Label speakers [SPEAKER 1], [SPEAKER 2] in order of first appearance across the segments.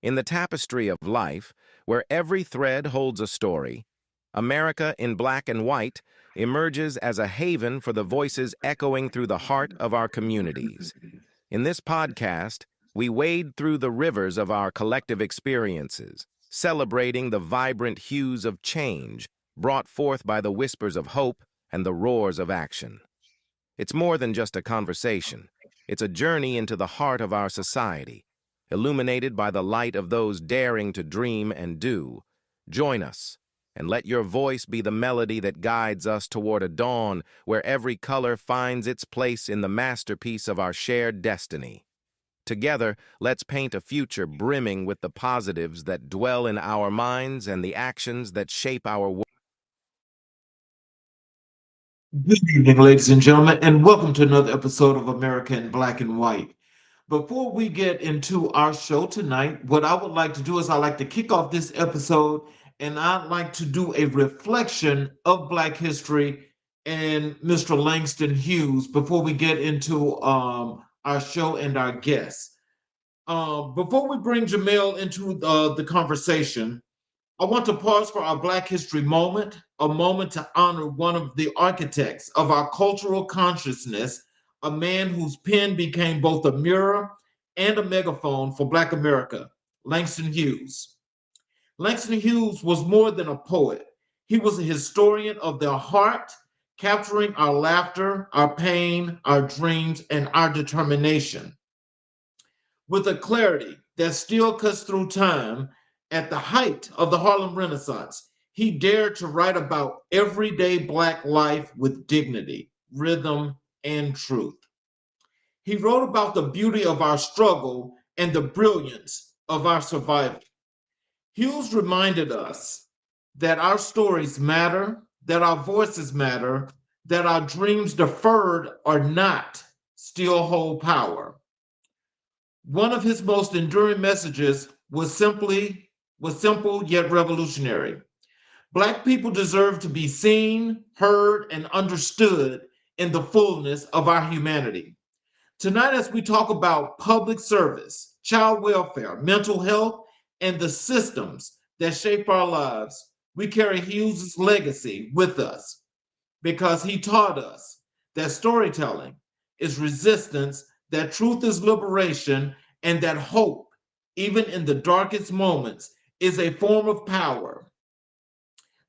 [SPEAKER 1] In the tapestry of life, where every thread holds a story, America in Black and White emerges as a haven for the voices echoing through the heart of our communities. In this podcast, we wade through the rivers of our collective experiences, celebrating the vibrant hues of change brought forth by the whispers of hope and the roars of action. It's more than just a conversation. It's a journey into the heart of our society, illuminated by the light of those daring to dream and do. Join us, and let your voice be the melody that guides us toward a dawn where every color finds its place in the masterpiece of our shared destiny. Together, let's paint a future brimming with the positives that dwell in our minds and the actions that shape our world.
[SPEAKER 2] Good evening, ladies and gentlemen, and welcome to another episode of America in Black and White. Before we get into our show tonight, what I would like to do is I like to kick off this episode and I'd like to do a reflection of Black history and Mr. Langston Hughes before we get into our show and our guests. Before we bring Jamel into the conversation, I want to pause for our Black History moment, a moment to honor one of the architects of our cultural consciousness, a man whose pen became both a mirror and a megaphone for Black America, Langston Hughes. Langston Hughes was more than a poet. He was a historian of the heart, capturing our laughter, our pain, our dreams, and our determination. With a clarity that still cuts through time, at the height of the Harlem Renaissance, he dared to write about everyday Black life with dignity, rhythm, and truth. He wrote about the beauty of our struggle and the brilliance of our survival. Hughes reminded us that our stories matter, that our voices matter, that our dreams deferred or not still hold power. One of his most enduring messages was simple yet revolutionary. Black people deserve to be seen, heard, and understood in the fullness of our humanity. Tonight, as we talk about public service, child welfare, mental health, and the systems that shape our lives, we carry Hughes' legacy with us because he taught us that storytelling is resistance, that truth is liberation, and that hope, even in the darkest moments, is a form of power.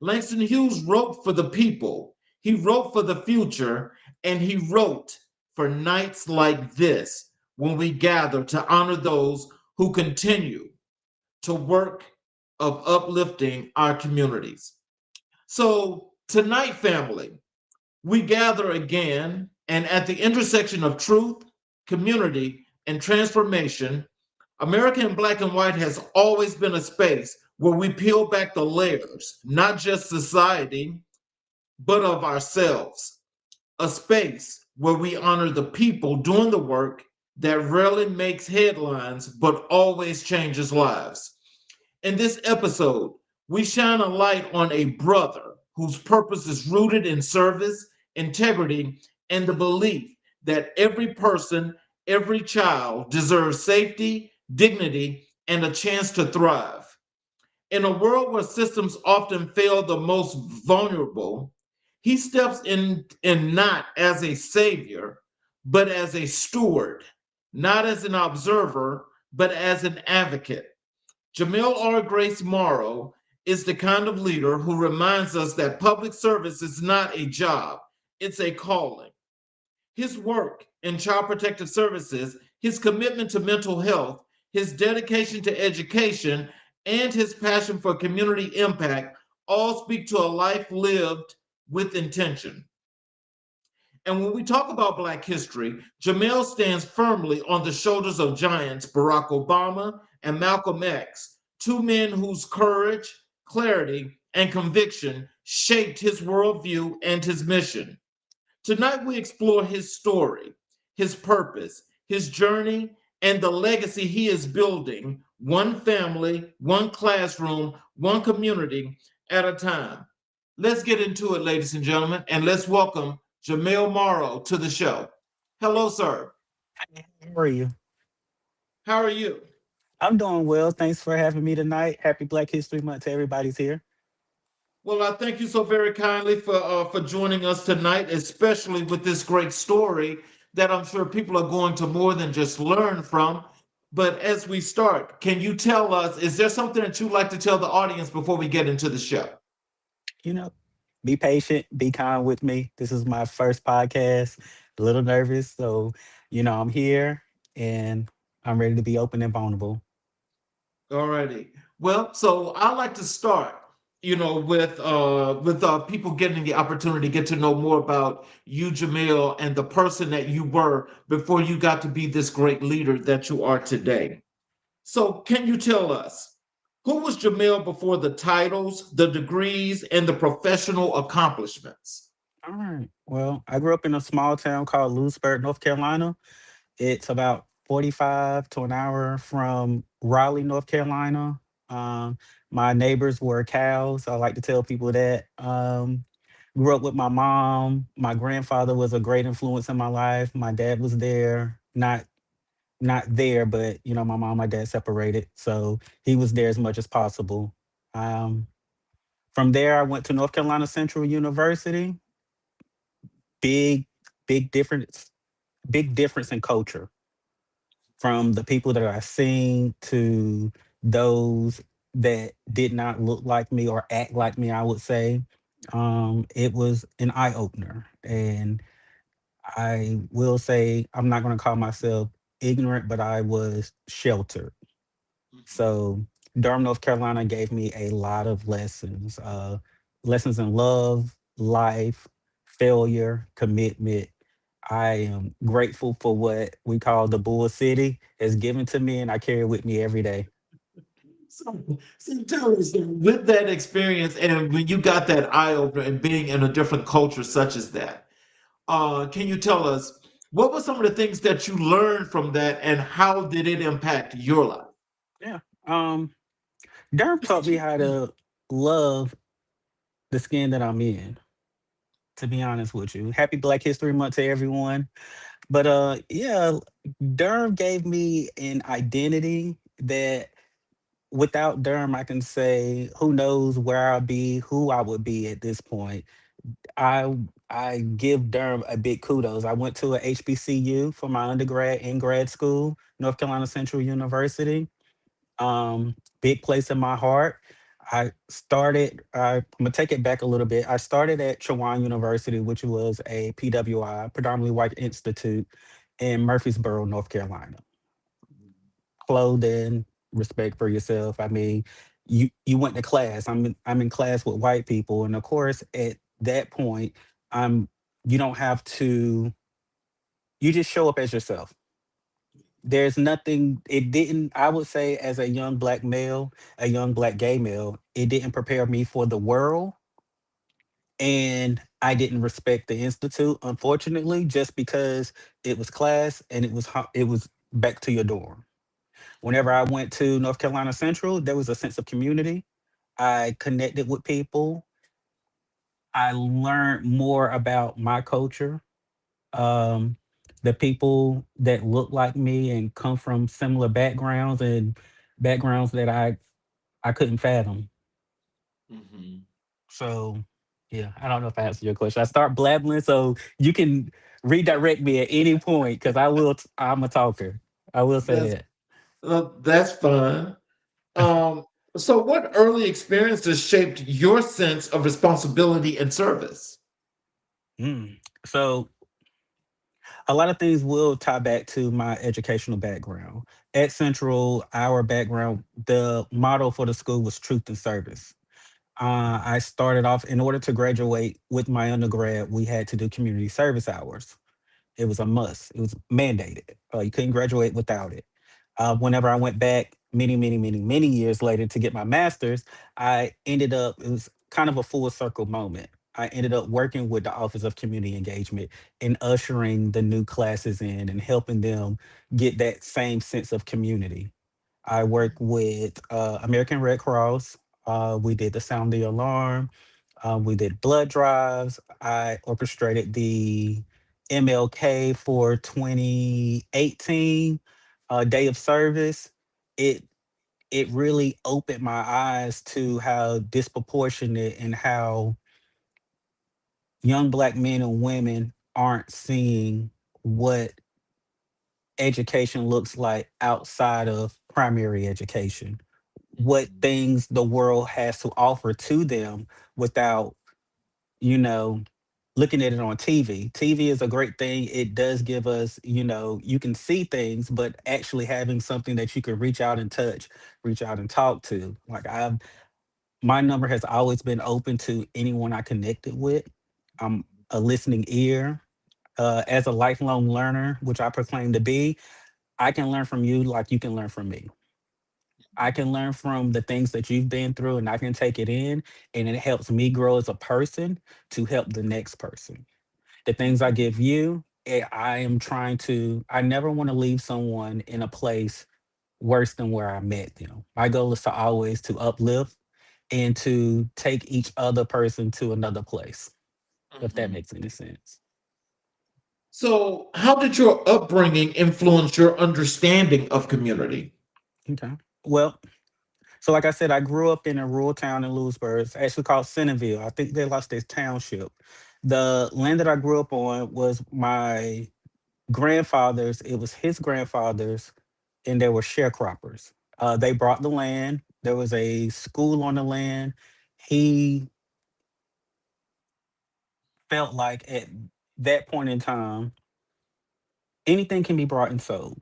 [SPEAKER 2] Langston Hughes wrote for the people, he wrote for the future, and he wrote for nights like this when we gather to honor those who continue to work of uplifting our communities. So tonight, family, we gather again, and at the intersection of truth, community, and transformation, America in Black and White has always been a space where we peel back the layers, not just society, but of ourselves. A space where we honor the people doing the work that rarely makes headlines, but always changes lives. In this episode, we shine a light on a brother whose purpose is rooted in service, integrity, and the belief that every person, every child deserves safety, dignity, and a chance to thrive. In a world where systems often fail the most vulnerable, he steps in not as a savior, but as a steward, not as an observer, but as an advocate. Jamel R. Grace-Morrow is the kind of leader who reminds us that public service is not a job, it's a calling. His work in child protective services, his commitment to mental health, his dedication to education, and his passion for community impact all speak to a life lived with intention. And when we talk about Black history, Jamel stands firmly on the shoulders of giants Barack Obama and Malcolm X, two men whose courage, clarity, and conviction shaped his worldview and his mission. Tonight, we explore his story, his purpose, his journey, and the legacy he is building, one family, one classroom, one community at a time. Let's get into it, ladies and gentlemen, and let's welcome Jamel Morrow to the show. Hello, sir.
[SPEAKER 3] How are you?
[SPEAKER 2] How are you?
[SPEAKER 3] I'm doing well. Thanks for having me tonight. Happy Black History Month to everybody's here.
[SPEAKER 2] Well, I thank you so very kindly for joining us tonight, especially with this great story that I'm sure people are going to more than just learn from. But as we start, can you tell us, is there something that you'd like to tell the audience before we get into the show?
[SPEAKER 3] You know, be patient, be kind with me. This is my first podcast. A little nervous, so I'm here and I'm ready to be open and vulnerable.
[SPEAKER 2] All righty. Well, so I like to start, with people getting the opportunity to get to know more about you, Jamel, and the person that you were before you got to be this great leader that you are today. So, can you tell us who was Jamel before the titles, the degrees, and the professional accomplishments?
[SPEAKER 3] All right. Well, I grew up in a small town called Lewisburg, North Carolina. It's about 45 to an hour from Raleigh, North Carolina. Um, my neighbors were cows. I like to tell people that. Grew up with my mom. My grandfather was a great influence in my life. My dad was there, not there, but my mom, my dad separated, so he was there as much as possible. Um, from there, I went to North Carolina Central University. Big, big difference. Big difference in culture from the people that I seen to those that did not look like me or act like me, I would say. It was an eye opener. And I will say, I'm not going to call myself ignorant, but I was sheltered. So Durham, North Carolina gave me a lot of lessons, lessons in love, life, failure, commitment. I am grateful for what we call the Bull City has given to me, and I carry it with me every day.
[SPEAKER 2] So tell us, with that experience and when you got that eye opener and being in a different culture such as that, can you tell us what were some of the things that you learned from that and how did it impact your life?
[SPEAKER 3] Yeah. Um, Durham taught me how to love the skin that I'm in, to be honest with you. Happy Black History Month to everyone. But yeah, Durham gave me an identity that without Durham, I can say who knows where I'll be, who I would be at this point. I give Durham a big kudos. I went to a HBCU for my undergrad and grad school, North Carolina Central University. Big place in my heart. I'm gonna take it back a little bit. I started at Chowan University, which was a PWI, predominantly white institute in Murfreesboro, North Carolina. Clothing, respect for yourself. I mean, you went to class. I'm in class with white people, and of course, at that point, I'm you don't have to. You just show up as yourself. There's nothing. It didn't. I would say, as a young black male, a young black gay male, it didn't prepare me for the world, and I didn't respect the institute, unfortunately, just because it was class and it was back to your dorm. Whenever I went to North Carolina Central, there was a sense of community. I connected with people. I learned more about my culture. Um, the people that look like me and come from similar backgrounds and backgrounds that I couldn't fathom.
[SPEAKER 2] Mhm.
[SPEAKER 3] So, yeah, I don't know if I answered your question. I start blabbling, so you can redirect me at any point because I'm a talker. I will say
[SPEAKER 2] That's
[SPEAKER 3] that.
[SPEAKER 2] that's fun. Um, so what early experiences shaped your sense of responsibility and service?
[SPEAKER 3] Mm. So a lot of things will tie back to my educational background. At Central, our background, the motto for the school was truth and service. I started off, in order to graduate with my undergrad, we had to do community service hours. It was a must. It was mandated. You couldn't graduate without it. Whenever I went back many, many, many, many years later to get my master's, I ended up, it was kind of a full circle moment. I ended up working with the Office of Community Engagement and ushering the new classes in and helping them get that same sense of community. I work with American Red Cross. We did the sound the alarm. We did blood drives. I orchestrated the MLK for 2018 Day of Service. It it really opened my eyes to how disproportionate and how young black men and women aren't seeing what education looks like outside of primary education, what things the world has to offer to them without, you know, looking at it on TV. TV is a great thing. It does give us, you can see things, but actually having something that you can reach out and touch, reach out and talk to. Like my number has always been open to anyone I connected with. I'm a listening ear. As a lifelong learner, which I proclaim to be, I can learn from you like you can learn from me. I can learn from the things that you've been through and I can take it in, and it helps me grow as a person to help the next person. The things I give you, I am trying to, I never want to leave someone in a place worse than where I met them. My goal is to always to uplift and to take each other person to another place, if that
[SPEAKER 2] Mhm.
[SPEAKER 3] makes any sense.
[SPEAKER 2] So, how did your upbringing influence your understanding of community?
[SPEAKER 3] Okay. Well, so like I said, I grew up in a rural town in Lewisburg. It's actually called Centerville. I think they lost their township. The land that I grew up on was my grandfather's. It was his grandfather's, and they were sharecroppers. They brought the land. There was a school on the land. He felt like at that point in time, anything can be brought and sold,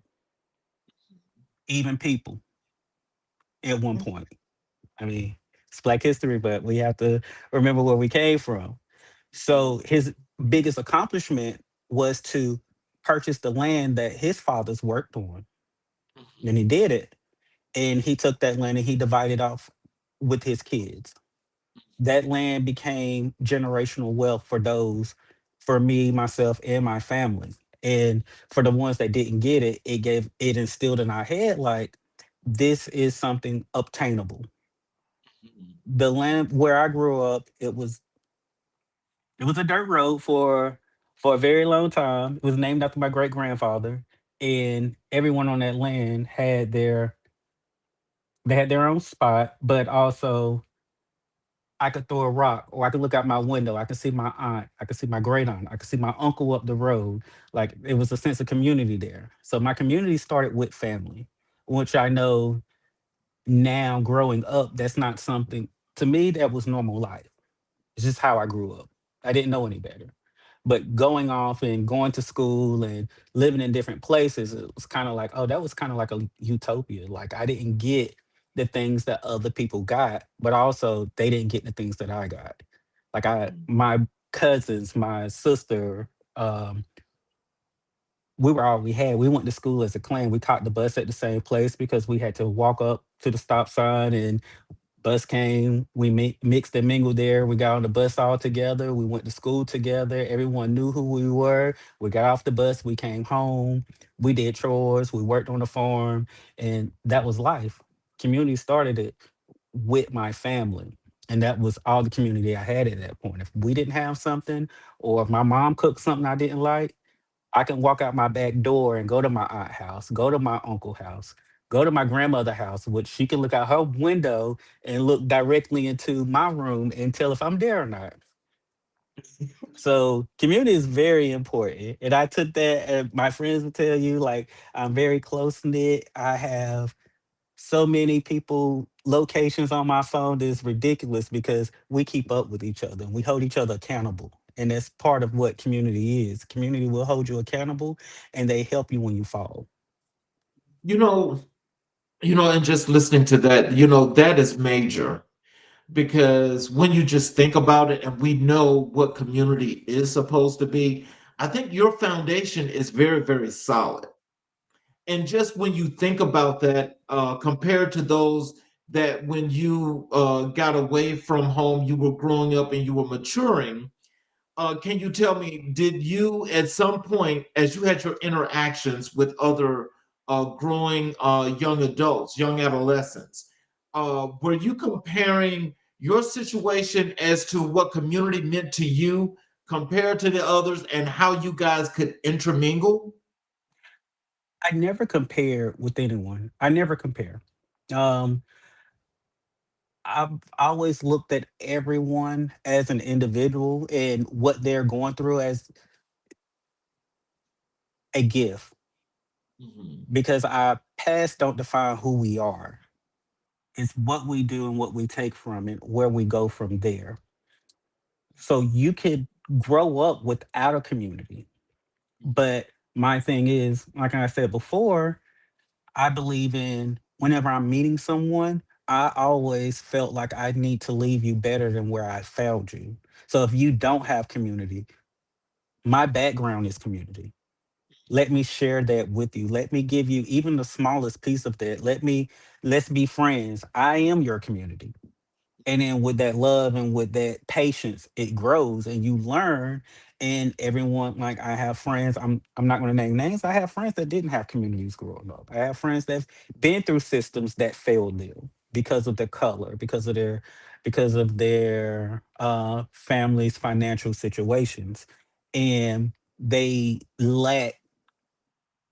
[SPEAKER 3] even people at one point. I mean, it's Black history, but we have to remember where we came from. So his biggest accomplishment was to purchase the land that his fathers worked on. And he did it. And he took that land and he divided off with his kids. That land became generational wealth for those, for me, myself, and my family. And for the ones that didn't get it, it instilled in our head like this is something obtainable. The land where I grew up, it was a dirt road for a very long time. It was named after my great grandfather, and everyone on that land had their own spot, but also I could throw a rock or I could look out my window. I could see my aunt. I could see my great aunt. I could see my uncle up the road. Like it was a sense of community there. So my community started with family, which I know now growing up, that's not something to me that was normal life. It's just how I grew up. I didn't know any better. But going off and going to school and living in different places, it was kind of like, oh, that was kind of like a utopia. Like I didn't get the things that other people got, but also they didn't get the things that I got. Like my cousins, my sister, um, we were all we had. We went to school as a clan. We caught the bus at the same place because we had to walk up to the stop sign and bus came, we mixed and mingled there. We got on the bus all together. We went to school together. Everyone knew who we were. We got off the bus. We came home. We did chores. We worked on the farm. And that was life. Community started it with my family. And that was all the community I had at that point. If we didn't have something, or if my mom cooked something I didn't like, I can walk out my back door and go to my aunt house, go to my uncle house, go to my grandmother house, which she can look out her window and look directly into my room and tell if I'm there or not. So community is very important. And I took that, my friends will tell you, like, I'm very close knit. I have so many people locations on my phone that is ridiculous because we keep up with each other and we hold each other accountable. And that's part of what community is. Community will hold you accountable and they help you when you fall.
[SPEAKER 2] You know, and just listening to that, that is major because when you just think about it and we know what community is supposed to be, I think your foundation is very, very solid. And just when you think about that, compared to those that when you got away from home, you were growing up and you were maturing, can you tell me, did you at some point, as you had your interactions with other growing young adults, young adolescents, were you comparing your situation as to what community meant to you compared to the others and how you guys could intermingle?
[SPEAKER 3] I never compare with anyone. I never compare. Um, I've always looked at everyone as an individual and what they're going through as a gift
[SPEAKER 2] Hmm.
[SPEAKER 3] because our past don't define who we are. It's what we do and what we take from it, where we go from there. So you could grow up without a community. But my thing is, like I said before, I believe in whenever I'm meeting someone, I always felt like I need to leave you better than where I found you. So if you don't have community, my background is community. Let me share that with you. Let me give you even the smallest piece of that. Let's be friends. I am your community. And then with that love and with that patience, it grows and you learn. And everyone, like I have friends, I'm not going to name names. I have friends that didn't have communities growing up. I have friends that've been through systems that failed them because of their color, because of their family's financial situations, and they lack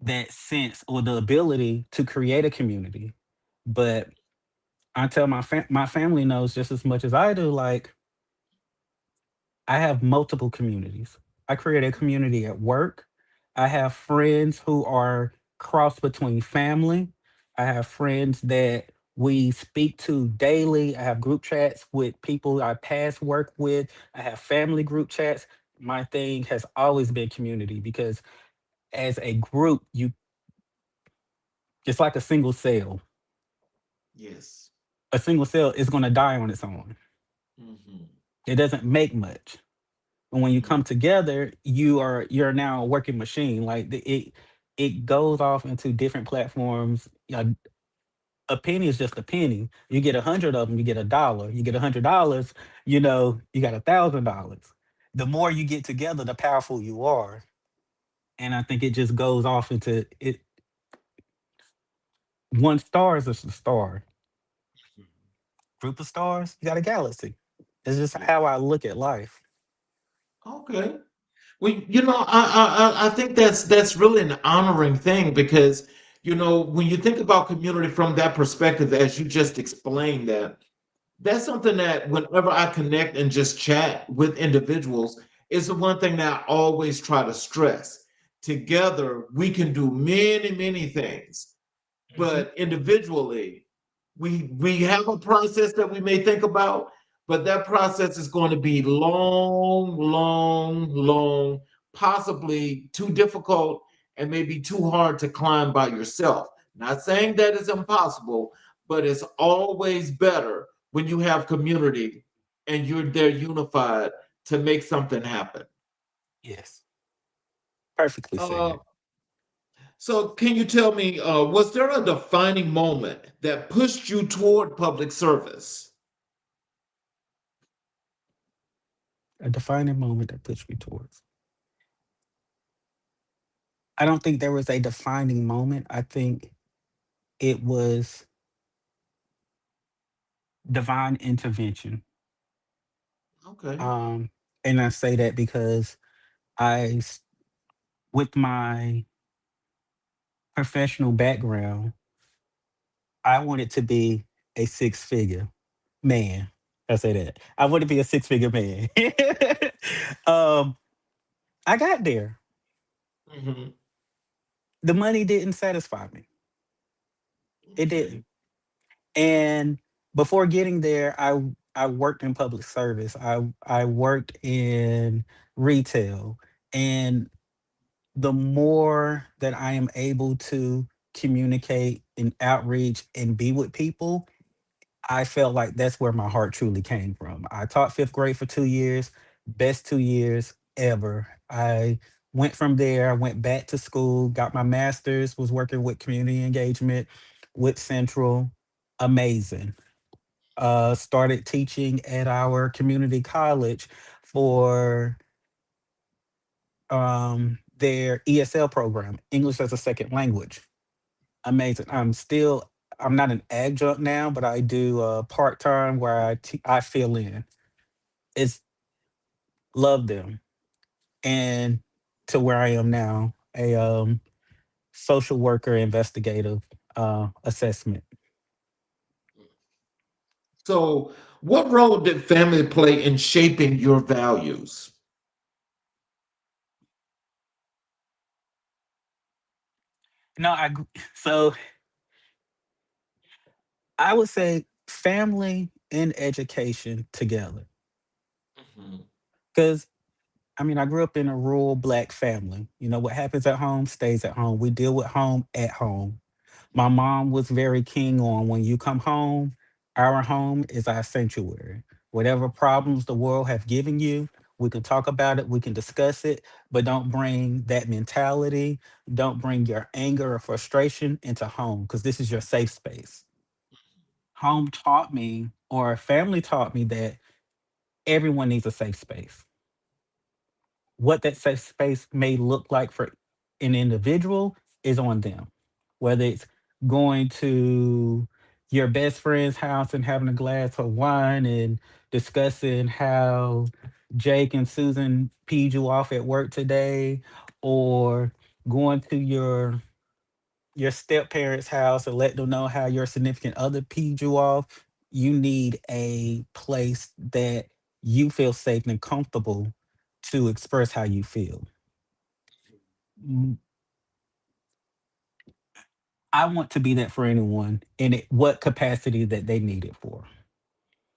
[SPEAKER 3] that sense or the ability to create a community. But I tell my family knows just as much as I do. Like I have multiple communities. I create a community at work. I have friends who are crossed between family. I have friends that we speak to daily. I have group chats with people I past work with. I have family group chats. My thing has always been community because as a group, you it's like a single cell.
[SPEAKER 2] Yes.
[SPEAKER 3] A single cell is going to die on its own.
[SPEAKER 2] Hmm.
[SPEAKER 3] It doesn't make much. And when you come together, you're now a working machine. Like it goes off into different platforms. A penny is just a penny. You get 100 of them, you get $1. You get $100, you got $1,000. The more you get together, the powerful you are. And I think it just goes off into it. One star is just a star. Group of stars, you got a galaxy. It's just
[SPEAKER 2] Yeah.
[SPEAKER 3] how I look at life.
[SPEAKER 2] Okay. Well, I think that's really an honoring thing because, when you think about community from that perspective, as you just explained that, that's something that whenever I connect and just chat with individuals, is the one thing that I always try to stress. Together, we can do many, many things,
[SPEAKER 3] Mhm.
[SPEAKER 2] but individually we have a process that we may think about, but that process is going to be long, long, long, possibly too difficult and maybe too hard to climb by yourself. Not saying that is impossible, but it's always better when you have community and you're there unified to make something happen.
[SPEAKER 3] Yes. Perfectly
[SPEAKER 2] uh,
[SPEAKER 3] said.
[SPEAKER 2] So, can you tell me, was there a defining moment that pushed you toward public service?
[SPEAKER 3] A defining moment that pushed me towards. I don't think there was a defining moment. I think it was divine intervention.
[SPEAKER 2] Okay.
[SPEAKER 3] Um, and I say that because I, s- with my professional background, I wanted to be a six figure man. I say that. I want to be a six-figure man. um, I got there.
[SPEAKER 2] Hmm.
[SPEAKER 3] The money didn't satisfy me. It
[SPEAKER 2] Okay.
[SPEAKER 3] didn't. And before getting there, I worked in public service. I worked in retail. And the more that I am able to communicate and outreach and be with people, I felt like that's where my heart truly came from. I taught fifth grade for 2 years, best 2 years ever. I went from there, I went back to school, got my master's, was working with community engagement with Central. Amazing. Started teaching at our community college for their ESL program, English as a Second Language. Amazing. I'm not an adjunct now, but I do part time where I fill in. It's love them, and to where I am now, a social worker investigative assessment.
[SPEAKER 2] So, what role did family play in shaping your values?
[SPEAKER 3] No, so I would say family and education together.
[SPEAKER 2] Mhm.
[SPEAKER 3] Because I mean, I grew up in a rural black family. You know, what happens at home stays at home. We deal with home at home. My mom was very keen on when you come home, our home is our sanctuary. Whatever problems the world have given you, we can talk about it, we can discuss it, but don't bring that mentality, don't bring your anger or frustration into home because this is your safe space. Home taught me, or family taught me, that everyone needs a safe space. What that safe space may look like for an individual is on them. Whether it's going to your best friend's house and having a glass of wine and discussing how Jake and Susan peed you off at work today, or going to your step parents' house and let them know how your significant other peed you off. You need a place that you feel safe and comfortable to express how you feel. Mm, I want to be that for anyone in what capacity that they need it for.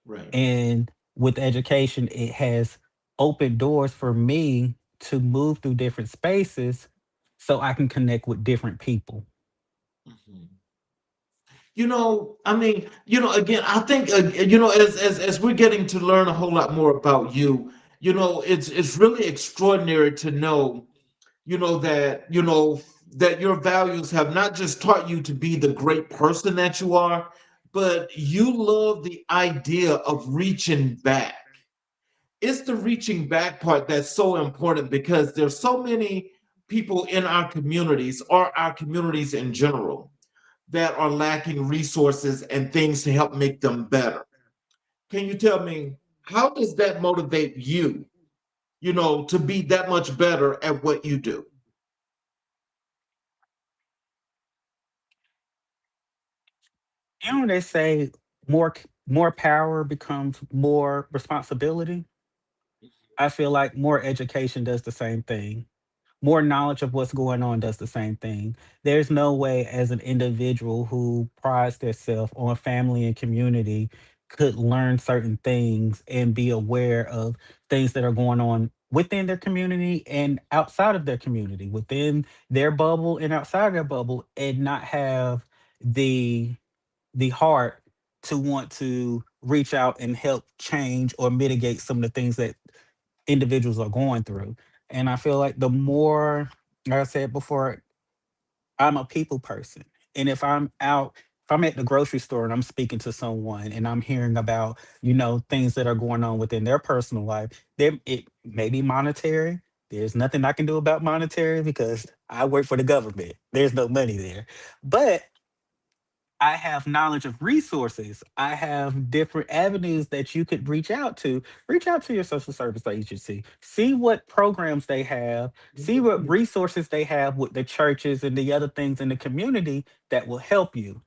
[SPEAKER 2] Right.
[SPEAKER 3] And with education, it has opened doors for me to move through different spaces so I can connect with different people.
[SPEAKER 2] Mhm. I mean, again, I think, as we're getting to learn a whole lot more about you, it's really extraordinary to know, that your values have not just taught you to be the great person that you are, but you love the idea of reaching back. It's the reaching back part that's so important because there's so many people in our communities or our communities in general that are lacking resources and things to help make them better. Can you tell me how does that motivate you, to be that much better at what you do?
[SPEAKER 3] You know, they say more power becomes more responsibility. I feel like more education does the same thing. More knowledge of what's going on does the same thing. There's no way as an individual who prides themselves on family and community could learn certain things and be aware of things that are going on within their community and outside of their community, within their bubble and outside their bubble, and not have the heart to want to reach out and help change or mitigate some of the things that individuals are going through. And I feel like the more, like I said before, I'm a people person. And if I'm at the grocery store and I'm speaking to someone and I'm hearing about, things that are going on within their personal life, it may be monetary. There's nothing I can do about monetary because I work for the government. There's no money there. But I have knowledge of resources. I have different avenues that you could reach out to. Reach out to your social service agency. See what programs they have. See what resources they have with the churches and the other things in the community that will help you.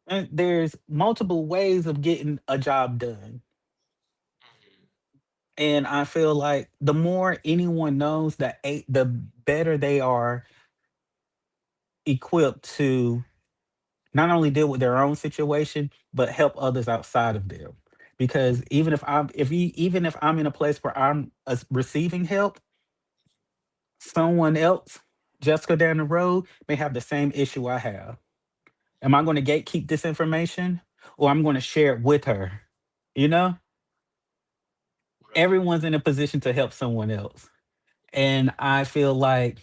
[SPEAKER 3] And there's multiple ways of getting a job done. And I feel like the more anyone knows, the better they are equipped to not only deal with their own situation, but help others outside of them. Because even if I'm in a place where I'm receiving help, someone else, Jessica down the road, may have the same issue I have. Am I going to gatekeep this information, or I'm going to share it with her? You know, everyone's in a position to help someone else, and I feel like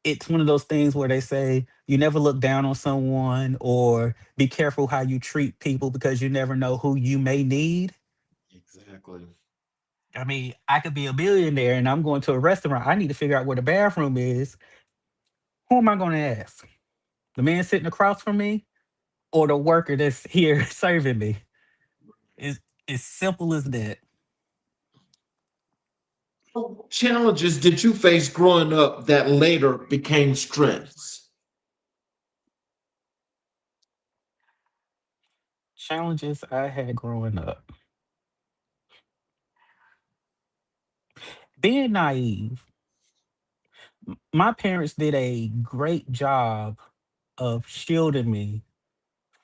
[SPEAKER 3] it's one of those things where they say you never look down on someone or be careful how you treat people because you never know who you may need.
[SPEAKER 2] Exactly.
[SPEAKER 3] I mean, I could be a billionaire and I'm going to a restaurant. I need to figure out where the bathroom is. Who am I going to ask? The man sitting across from me or the worker that's here serving me? It's as simple as that.
[SPEAKER 2] What challenges did you face growing up that later became strengths?
[SPEAKER 3] Challenges I had growing up. Being naive, my parents did a great job of shielding me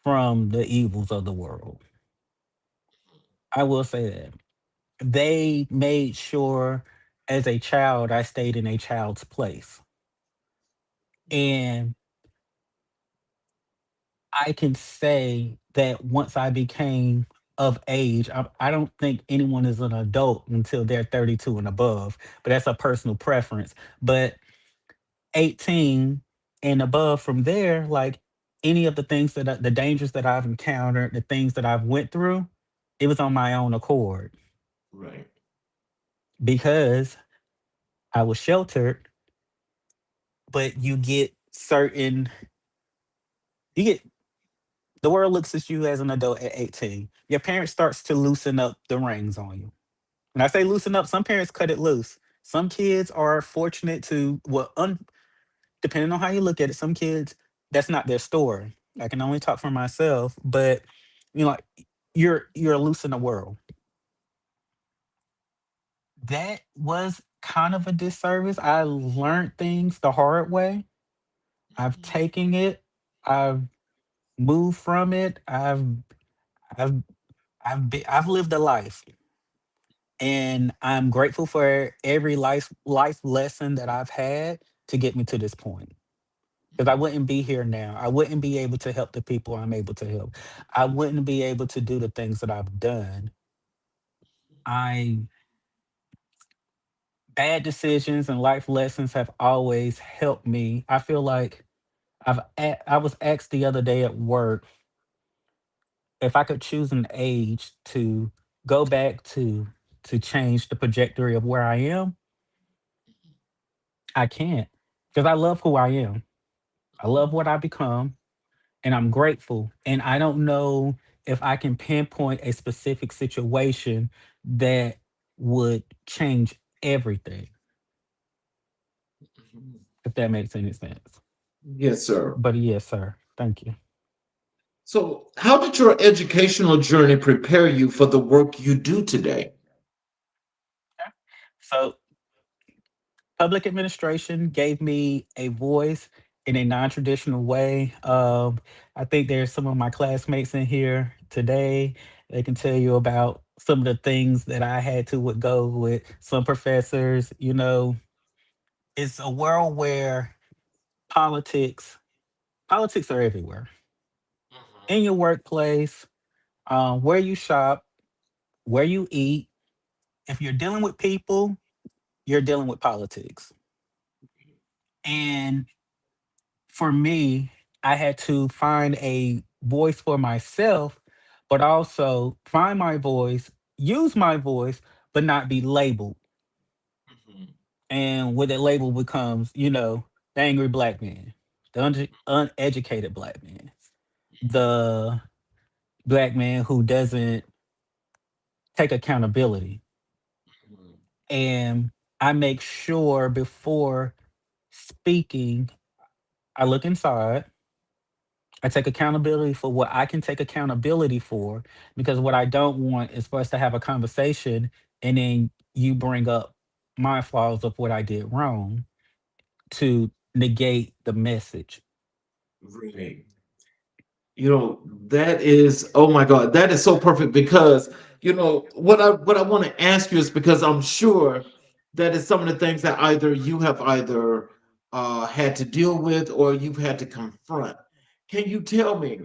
[SPEAKER 3] from the evils of the world. I will say that. They made sure as a child I stayed in a child's place. And I can say that once I became of age, I don't think anyone is an adult until they're 32 and above, but that's a personal preference. But 18 and above from there, like any of the things the dangers that I've encountered, the things that I've went through, it was on my own accord
[SPEAKER 2] Right.
[SPEAKER 3] because I was sheltered, but you get the world looks at you as an adult at 18. Your parents starts to loosen up the reins on you. When I say loosen up, some parents cut it loose. Some kids are fortunate to depending on how you look at it, some kids that's not their story. I can only talk for myself, but like you're loose in the world. That was kind of a disservice. I learned things the hard way. I've taken it. I've moved from it. I've I've lived a life, and I'm grateful for every life lesson that I've had to get me to this point. Because I wouldn't be here now. I wouldn't be able to help the people I'm able to help. I wouldn't be able to do the things that I've done. I Bad decisions and life lessons have always helped me. I feel like I was asked the other day at work if I could choose an age to go back to change the trajectory of where I am. I can't because I love who I am. I love what I become, and I'm grateful. And I don't know if I can pinpoint a specific situation that would change everything, if that makes any sense.
[SPEAKER 2] Yes, sir.
[SPEAKER 3] But yes, sir. Thank you.
[SPEAKER 2] So, how did your educational journey prepare you for the work you do today?
[SPEAKER 3] Yeah. So, public administration gave me a voice in a non-traditional way. I think there's some of my classmates in here today. They can tell you about some of the things that I had to would go with some professors. It's a world where politics politics are everywhere in your workplace, where you shop, where you eat. If you're dealing with people, you're dealing with politics. And for me, I had to find a voice for myself, but also find my voice, use my voice, but not be labeled.
[SPEAKER 2] Mhm.
[SPEAKER 3] And what that label becomes, the angry black man, the uneducated black man, the black man who doesn't take accountability. And I make sure before speaking, I look inside. I take accountability for what I can take accountability for, because what I don't want is for us to have a conversation and then you bring up my flaws of what I did wrong to negate the message.
[SPEAKER 2] Right. That is, oh my God, that is so perfect because, what I want to ask you is because I'm sure that is some of the things that either you have either had to deal with or you've had to confront. Can you tell me,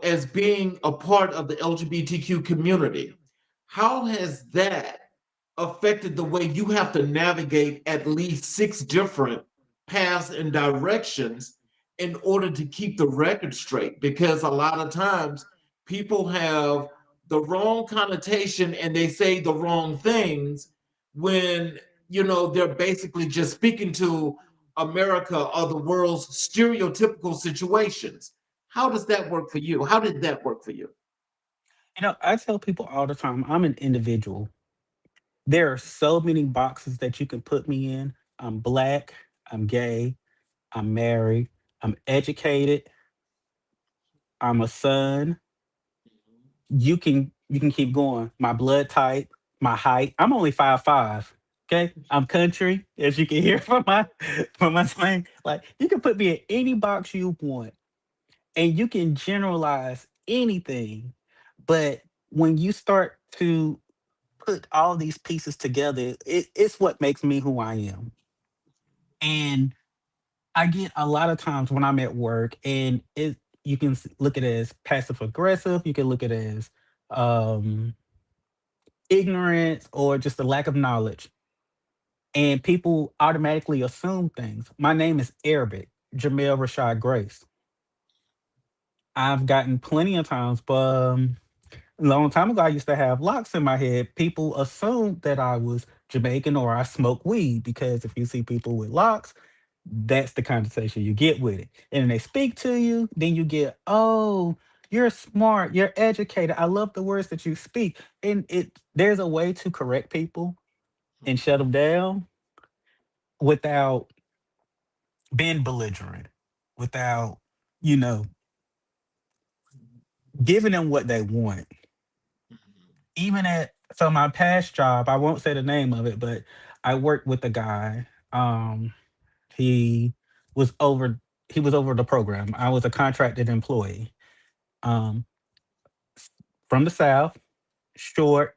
[SPEAKER 2] as being a part of the LGBTQ community, how has that affected the way you have to navigate at least six different paths and directions in order to keep the record straight? Because a lot of times people have the wrong connotation and they say the wrong things when they're basically just speaking to America or the world's stereotypical situations. How does that work for you? How did that work for you?
[SPEAKER 3] I tell people all the time, I'm an individual. There are so many boxes that you can put me in. I'm black, I'm gay, I'm married, I'm educated, I'm a son, you can keep going. My blood type, my height. I'm only 5'5". Okay, I'm country, as you can hear from my from my slang. Like you can put me in any box you want, and you can generalize anything. But when you start to put all these pieces together, it's what makes me who I am. And I get a lot of times when I'm at work, and you can look at it as passive aggressive. You can look at it as um, ignorance or just a lack of knowledge, and people automatically assume things. My name is Arabic, Jamel Rashad Grace. I've gotten plenty of times, but a long time ago, I used to have locks in my head. People assumed that I was Jamaican or I smoke weed because if you see people with locks, that's the conversation you get with it. And they speak to you, then you get, oh, you're smart, you're educated. I love the words that you speak. And there's a way to correct people and shut them down without being belligerent, without, you know, giving them what they want. Even at so my past job, I won't say the name of it, but I worked with a guy. He was over he was over the program. I was a contracted employee. Um, from the South, short,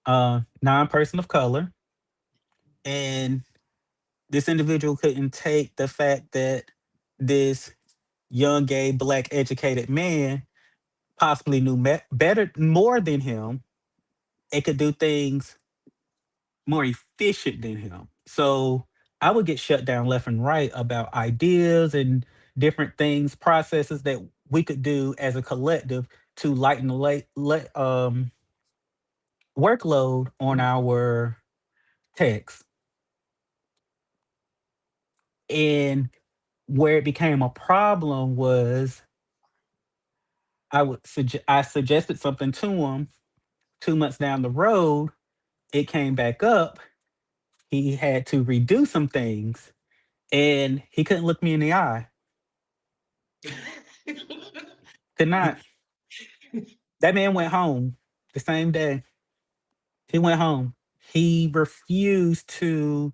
[SPEAKER 3] non-person of color, and this individual couldn't take the fact that this young, gay, black, educated man possibly knew better, more than him, and could do things more efficient than him. So I would get shut down left and right about ideas and different things, processes that we could do as a collective to lighten the workload on our techs. And where it became a problem was I suggested something to him. 2 months down the road, it came back up. He had to redo some things, and he couldn't look me in the eye. Could not. That man went home the same day. He went home. He refused to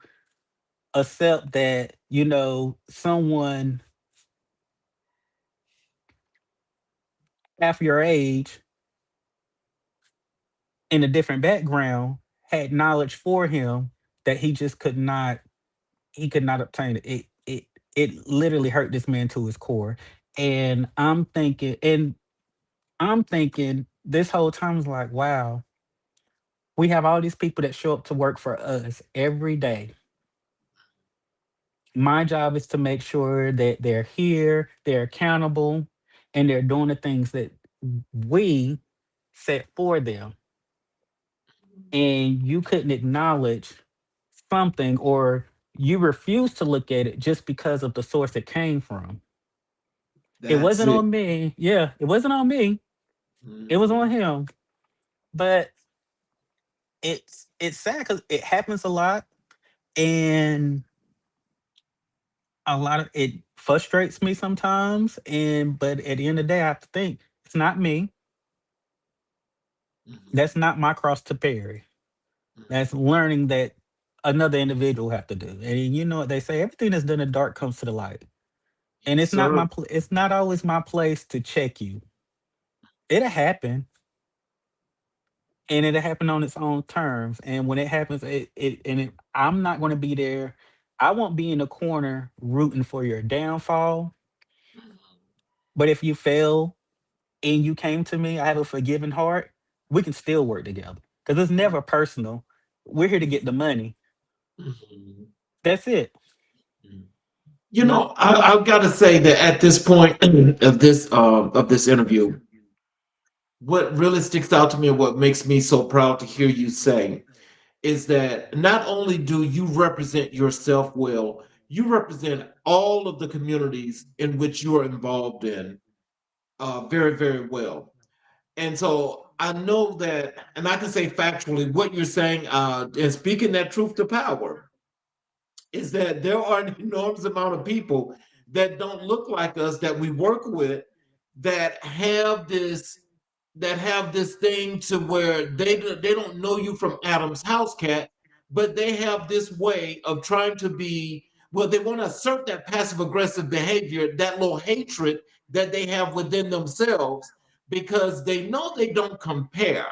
[SPEAKER 3] accept that, someone half your age in a different background had knowledge for him that he could not obtain it. It literally hurt this man to his core. And I'm thinking this whole time is like, wow, we have all these people that show up to work for us every day. My job is to make sure that they're here, they're accountable, and they're doing the things that we set for them. And you couldn't acknowledge something, or you refuse to look at it just because of the source it came from. It
[SPEAKER 2] That's
[SPEAKER 3] wasn't
[SPEAKER 2] it.
[SPEAKER 3] on me. Yeah, it wasn't on me. It was on
[SPEAKER 2] Mhm.
[SPEAKER 3] him. But it's sad because it happens a lot, and a lot of it frustrates me sometimes. And but at the end of the day, I have to think it's not me.
[SPEAKER 2] Mhm.
[SPEAKER 3] That's not my cross to bear. That's learning that another individual have to do. And you know what they say: everything that's done in the dark comes to the light. And
[SPEAKER 2] Yes, sir.
[SPEAKER 3] it's not always my place to check you. It'll happen, and it'll happen on its own terms. And when it happens, I'm not going to be there. I won't be in the corner rooting for your downfall. But if you fail and you came to me, I have a forgiving heart. We can still work together because it's never personal. We're here to get the money.
[SPEAKER 2] Mhm.
[SPEAKER 3] That's it.
[SPEAKER 2] You
[SPEAKER 3] But
[SPEAKER 2] know, I've got to say that at this point of this interview, what really sticks out to me and what makes me so proud to hear you say is that not only do you represent yourself well, you represent all of the communities in which you're involved in very, very well. And so I know that, and I can say factually, what you're saying, and speaking that truth to power, is that there are an enormous amount of people that don't look like us that we work with that have this. that have this thing to where they don't know you from Adam's house, cat, but they have this way of trying to be, well, they want to assert that passive aggressive behavior, that little hatred that they have within themselves, because they know they don't compare.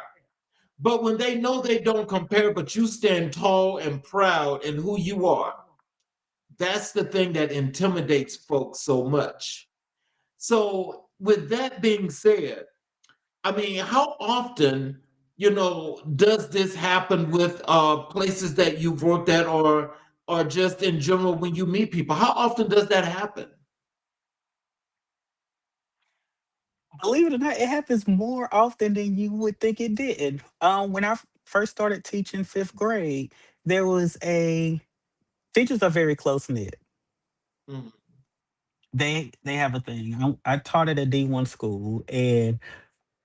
[SPEAKER 2] But when they know they don't compare, but you stand tall and proud in who you are, that's the thing that intimidates folks so much. So, with that being said, I mean, how often, does this happen with places that you've worked at, or just in general when you meet people? How often does that happen?
[SPEAKER 3] Believe it or not, it happens more often than you would think it did. When I first started teaching fifth grade, there was a teachers are very close knit.
[SPEAKER 2] Mhm.
[SPEAKER 3] They have a thing. I taught at a D1 school, and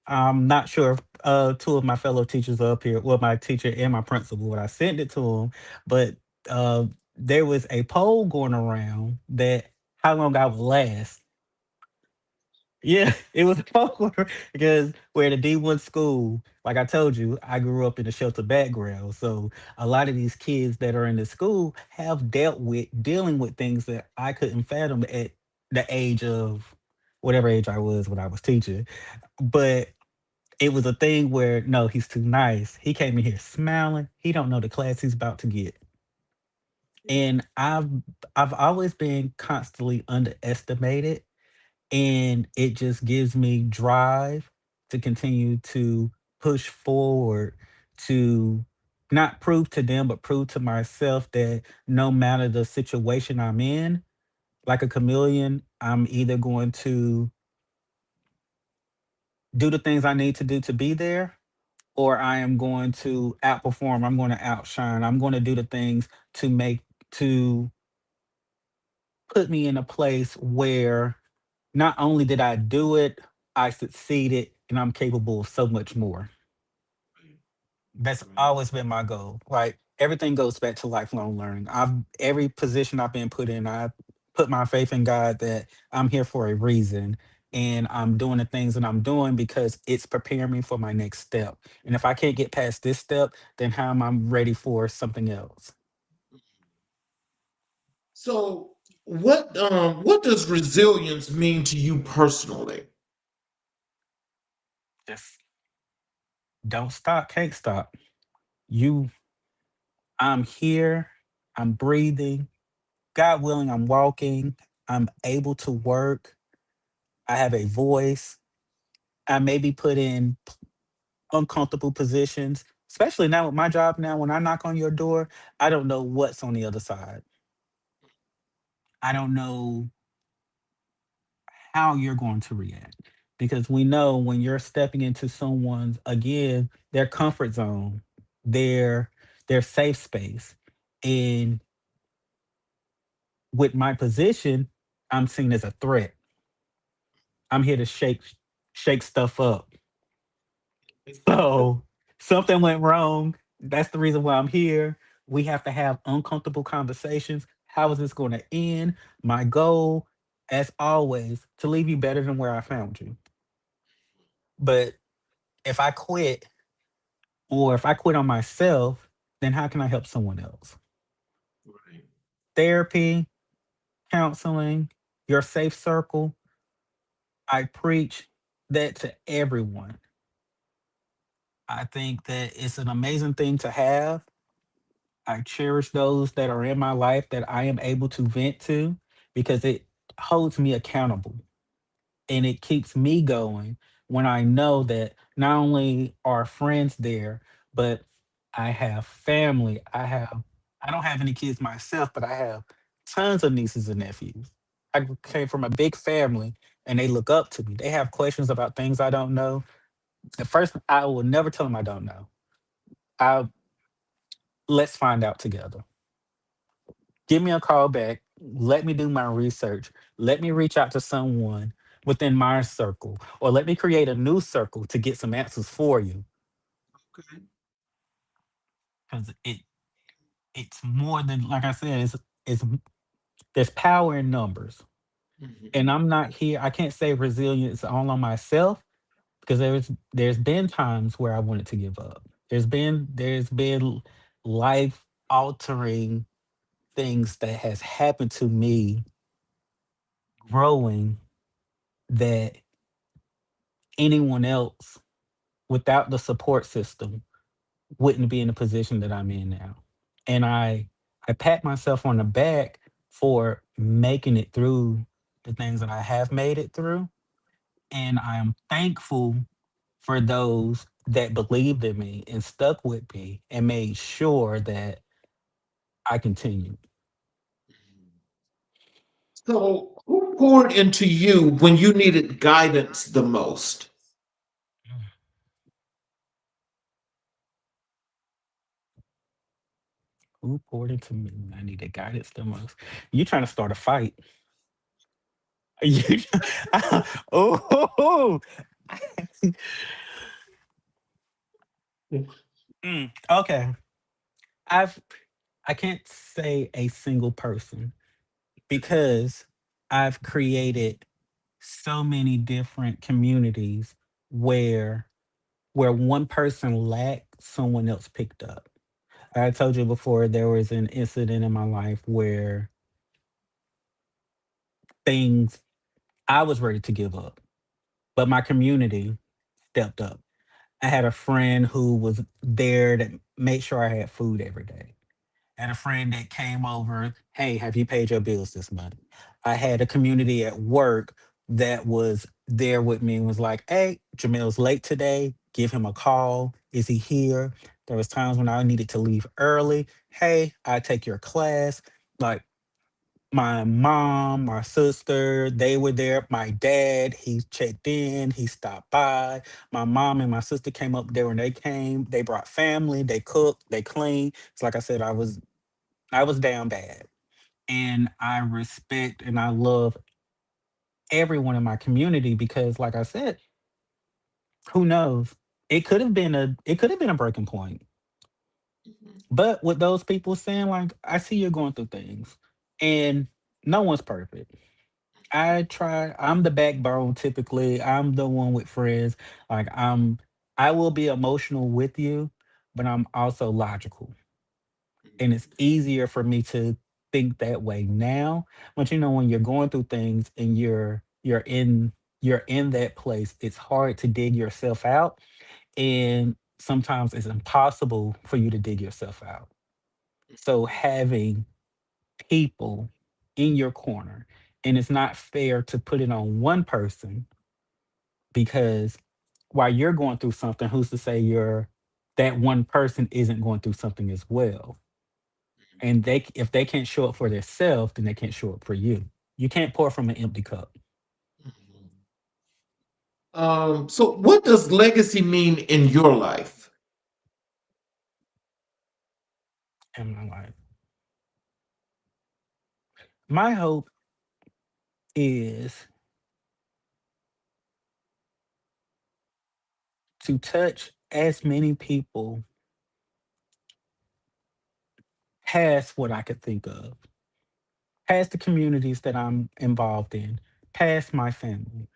[SPEAKER 3] I'm not sure if two of my fellow teachers are up here, well, my teacher and my principal, when I sent it to them, but uh, there was a poll going around that how long I would last. Yeah, it was a poll because we're at a D1 school. Like I told you, I grew up in a shelter background. So a lot of these kids that are in the school have dealing with things that I couldn't fathom at the age of whatever age I was when I was teaching. But it was a thing where no, he's too nice. He came in here smiling. He don't know the class he's about to get. And I've always been constantly underestimated, and it just gives me drive to continue to push forward, to not prove to them but prove to myself that no matter the situation I'm in, like a chameleon, I'm either going to do the things I need to do to be there, or I am going to outperform. I'm going to outshine. I'm going to do the things to put me in a place where not only did I do it, I succeeded, and I'm capable of so much more.
[SPEAKER 2] Right,
[SPEAKER 3] That's
[SPEAKER 2] right.
[SPEAKER 3] always been my goal. Like everything goes back to lifelong learning. I've every position I've been put in, I put my faith in God that I'm here for a reason, and I'm doing the things that I'm doing because it's preparing me for my next step. And if I can't get past this step, then how am I ready for something else?
[SPEAKER 2] So, what does resilience mean to you personally?
[SPEAKER 3] Just don't stop, can't stop. You I'm here, I'm breathing. God willing, I'm walking. I'm able to work. I have a voice. I may be put in uncomfortable positions, especially now with my job. Now, when I knock on your door, I don't know what's on the other side. I don't know how you're going to react because we know when you're stepping into someone's, again, their comfort zone, their their safe space. And with my position, I'm seen as a threat. I'm here to shake stuff up. So something went wrong. That's the reason why I'm here. We have to have uncomfortable conversations. How is this going to end? My goal, as always, to leave you better than where I found you. But if I quit, or if I quit on myself, then how can I help someone else?
[SPEAKER 2] Right.
[SPEAKER 3] Therapy, counseling, your safe circle. I preach that to everyone. I think that it's an amazing thing to have. I cherish those that are in my life that I am able to vent to because it holds me accountable and it keeps me going when I know that not only are friends there, but I have family. I don't have any kids myself, but I have tons of nieces and nephews. I came from a big family and they look up to me. They have questions about things I don't know. The first I will never tell them I don't know. I Let's find out together. Give me a call back. Let me do my research. Let me reach out to someone within my circle, or let me create a new circle to get some answers for you.
[SPEAKER 2] Okay.
[SPEAKER 3] Because it's more than like I said. It's there's power in numbers,
[SPEAKER 2] Mhm.
[SPEAKER 3] and I'm not here. I can't say resilience all on myself. because there's been times where I wanted to give up. There's been life altering things that has happened to me growing that anyone else without the support system wouldn't be in the position that I'm in now. And I pat myself on the back for making it through the things that I have made it through. And I am thankful for those that believed in me and stuck with me and made sure that I continued.
[SPEAKER 2] So, who poured into you when you needed guidance the most?
[SPEAKER 3] Who poured into me when I needed guidance the most? You trying to start a fight? You, oh, okay. I've I can't say a single person because I've created so many different communities where one person lacked, someone else picked up. I told you before there was an incident in my life where things I was ready to give up, but my community stepped up. I had a friend who was there to make sure I had food every day. I had a friend that came over, hey, have you paid your bills this month? I had a community at work that was there with me and was like, hey, Jamel's late today. Give him a call. Is he here? There was times when I needed to leave early. Hey, I take your class. Like my mom, my sister, they were there. My dad, he checked in, he stopped by. My mom and my sister came up there when they came. They brought family, they cooked, they cleaned. It's like I said, I was down bad. And I respect and I love everyone in my community because like I said, who knows? It could have been a breaking point. But with those people saying like I see you're going through things and no one's perfect. I'm the backbone typically. I'm the one with friends. Like I will be emotional with you, but I'm also logical. And it's easier for me to think that way now. But when you're going through things and you're in that place, it's hard to dig yourself out. And sometimes it's impossible for you to dig yourself out. So having people in your corner, and it's not fair to put it on one person because while you're going through something, who's to say that one person isn't going through something as well? And if they can't show up for themselves, then they can't show up for you. You can't pour from an empty cup.
[SPEAKER 2] So, what does legacy mean in your life?
[SPEAKER 3] In my life, my hope is to touch as many people past what I could think of, past the communities that I'm involved in, past my family.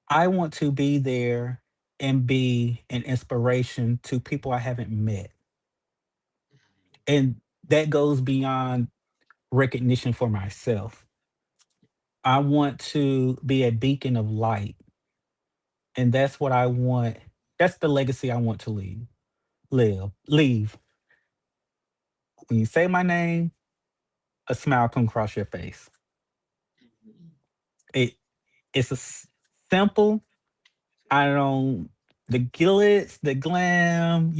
[SPEAKER 3] I want to be there and be an inspiration to people I haven't met. And that goes beyond recognition for myself. I want to be a beacon of light. And that's what I want. That's the legacy I want to leave. When you say my name, a smile come across your face. It it's simple. I don't the glitz, the glam,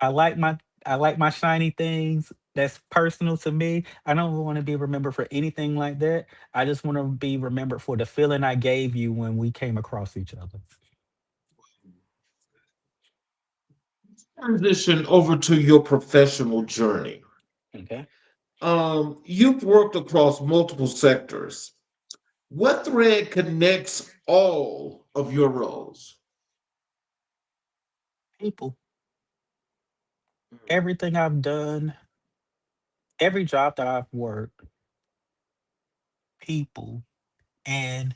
[SPEAKER 3] I like my I like my shiny things. That's personal to me. I don't want to be remembered for anything like that. I just want to be remembered for the feeling I gave you when we came across each other.
[SPEAKER 2] Transition over to your professional journey.
[SPEAKER 3] Okay.
[SPEAKER 2] You've worked across multiple sectors. What thread connects all of your roles?
[SPEAKER 3] People. Everything I've done, every job that I've worked, people. And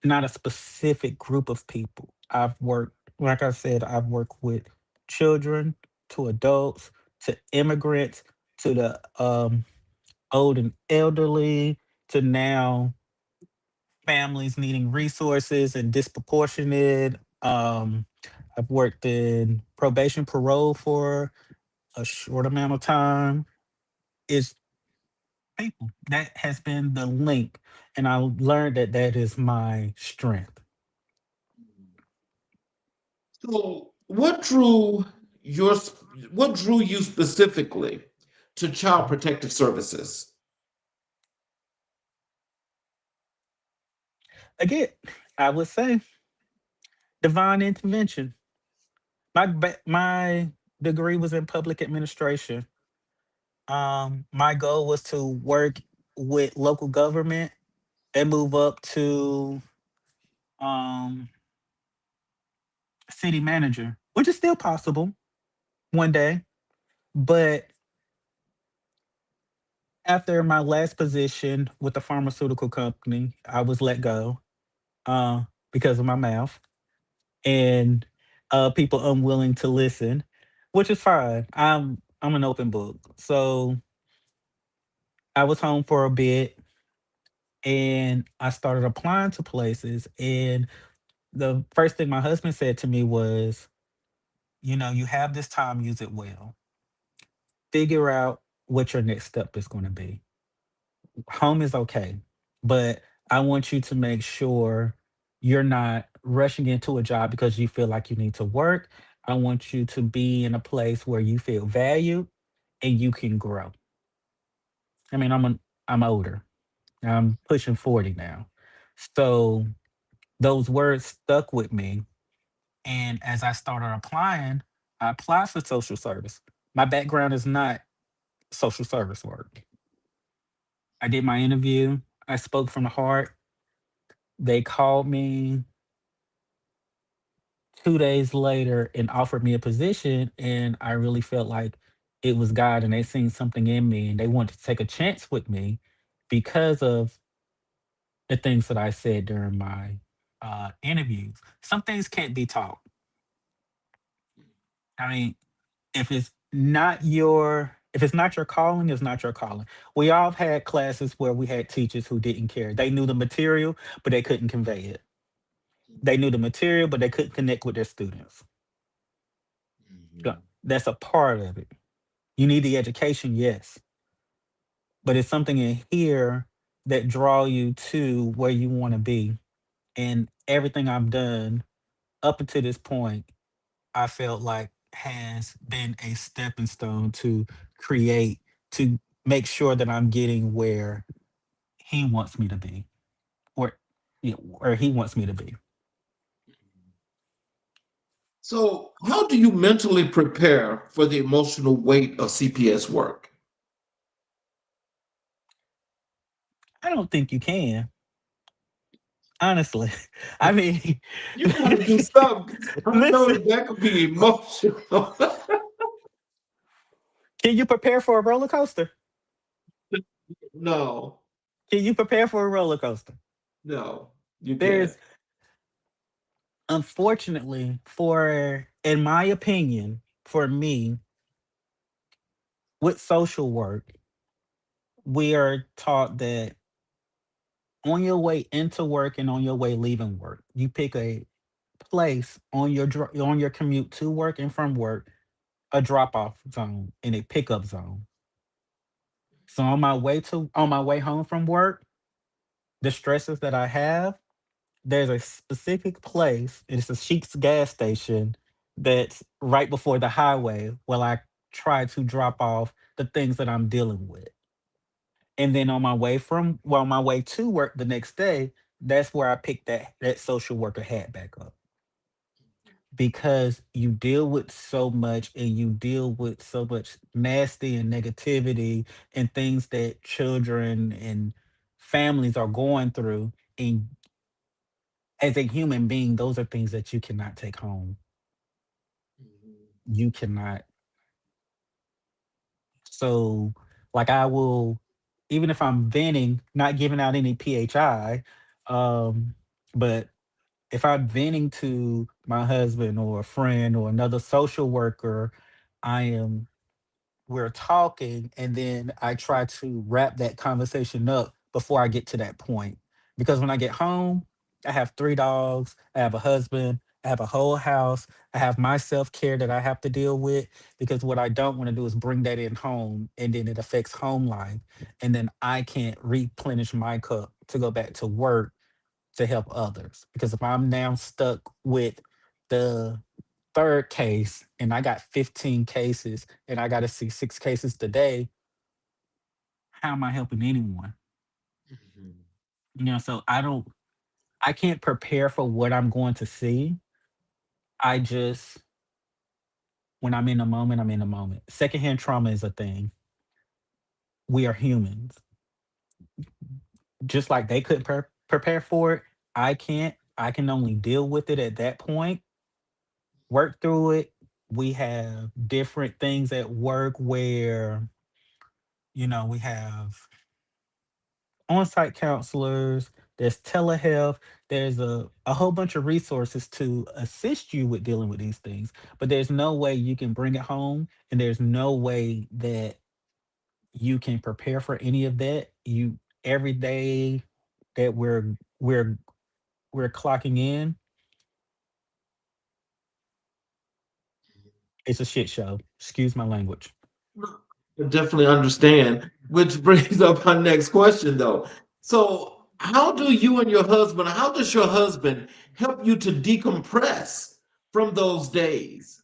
[SPEAKER 3] not a specific group of people. I've worked, like I said, I've worked with children to adults to immigrants to the old and elderly to now families needing resources and disproportionate. I've worked in probation parole for a short amount of time. It's people. That has been the link. And I learned that that is my strength.
[SPEAKER 2] So, your what drew you specifically to Child Protective Services?
[SPEAKER 3] Again, I would say divine intervention. My degree was in public administration. My goal was to work with local government and move up to um, city manager, which is still possible one day. But after my last position with the pharmaceutical company, I was let go uh, because of my mouth and people unwilling to listen, which is fine. I'm an open book, so I was home for a bit and I started applying to places. And the first thing my husband said to me was, you know, you have this time, use it well. Figure out what your next step is going to be. Home is okay, but I want you to make sure you're not rushing into a job because you feel like you need to work. I want you to be in a place where you feel valued and you can grow. I mean, I'm older. I'm pushing 40 now. So those words stuck with me. And as I started applying, I applied for social service. My background is not social service work. I did my interview. I spoke from the heart. They called me 2 days later and offered me a position. And I really felt like it was God and they seen something in me and they wanted to take a chance with me because of the things that I said during my interviews. Some things can't be taught. I mean, if it's not your calling, it's not your calling. We all have had classes where we had teachers who didn't care. They knew the material, but they couldn't convey it. They knew the material, but they couldn't connect with their students. Yeah,
[SPEAKER 2] Mhm.
[SPEAKER 3] that's a part of it. You need the education, yes, but it's something in here that draw you to where you want to be. And everything I've done up until this point, I felt like has been a stepping stone to create, to make sure that I'm getting where he wants me to be, or you know, where he wants me to be.
[SPEAKER 2] So, how do you mentally prepare for the emotional weight of CPS work?
[SPEAKER 3] I don't think you can, honestly. I mean,
[SPEAKER 2] You got to do something. 'Cause I know
[SPEAKER 3] listen,
[SPEAKER 2] that that could be emotional.
[SPEAKER 3] can you prepare for a roller coaster?
[SPEAKER 2] No,
[SPEAKER 3] Can you prepare for a roller coaster?
[SPEAKER 2] no, you can't.
[SPEAKER 3] There's, unfortunately, in my opinion, for me, with social work, we are taught that on your way into work and on your way leaving work, you pick a place on on your commute to work and from work, a drop off zone and a pickup zone. So on my way home from work, the stresses that I have, there's a specific place. It's a Sheets gas station that's right before the highway where I try to drop off the things that I'm dealing with. And then on my way to work the next day, that's where I picked that social worker hat back up. Because you deal with so much and you deal with so much nasty and negativity and things that children and families are going through. And as a human being, those are things that you cannot take home. You cannot. So, like, I will, even if I'm venting, not giving out any PHI, um, But if I'm venting to my husband or a friend or another social worker, I am we're talking and then I try to wrap that conversation up before I get to that point. Because when I get home, I have three dogs, I have a husband, I have a whole house, I have my self care that I have to deal with. Because what I don't want to do is bring that in home and then it affects home life. And then I can't replenish my cup to go back to work to help others. Because if I'm now stuck with the third case and I got 15 cases and I got to see six cases today, how am I helping anyone?
[SPEAKER 2] Mhm.
[SPEAKER 3] So I can't prepare for what I'm going to see. I just, when I'm in the moment, I'm in the moment. Secondhand trauma is a thing. We are humans. Just like they couldn't prepare for it, I can't. I can only deal with it at that point, work through it. We have different things at work where, we have on-site counselors, there's telehealth, there's a whole bunch of resources to assist you with dealing with these things. But there's no way you can bring it home, and there's no way that you can prepare for any of that. You every day that we're we're clocking in, it's a shit show. Excuse my language.
[SPEAKER 2] No, I definitely understand, which brings up our next question though. So, how do you and your husband, how does your husband help you to decompress from those days?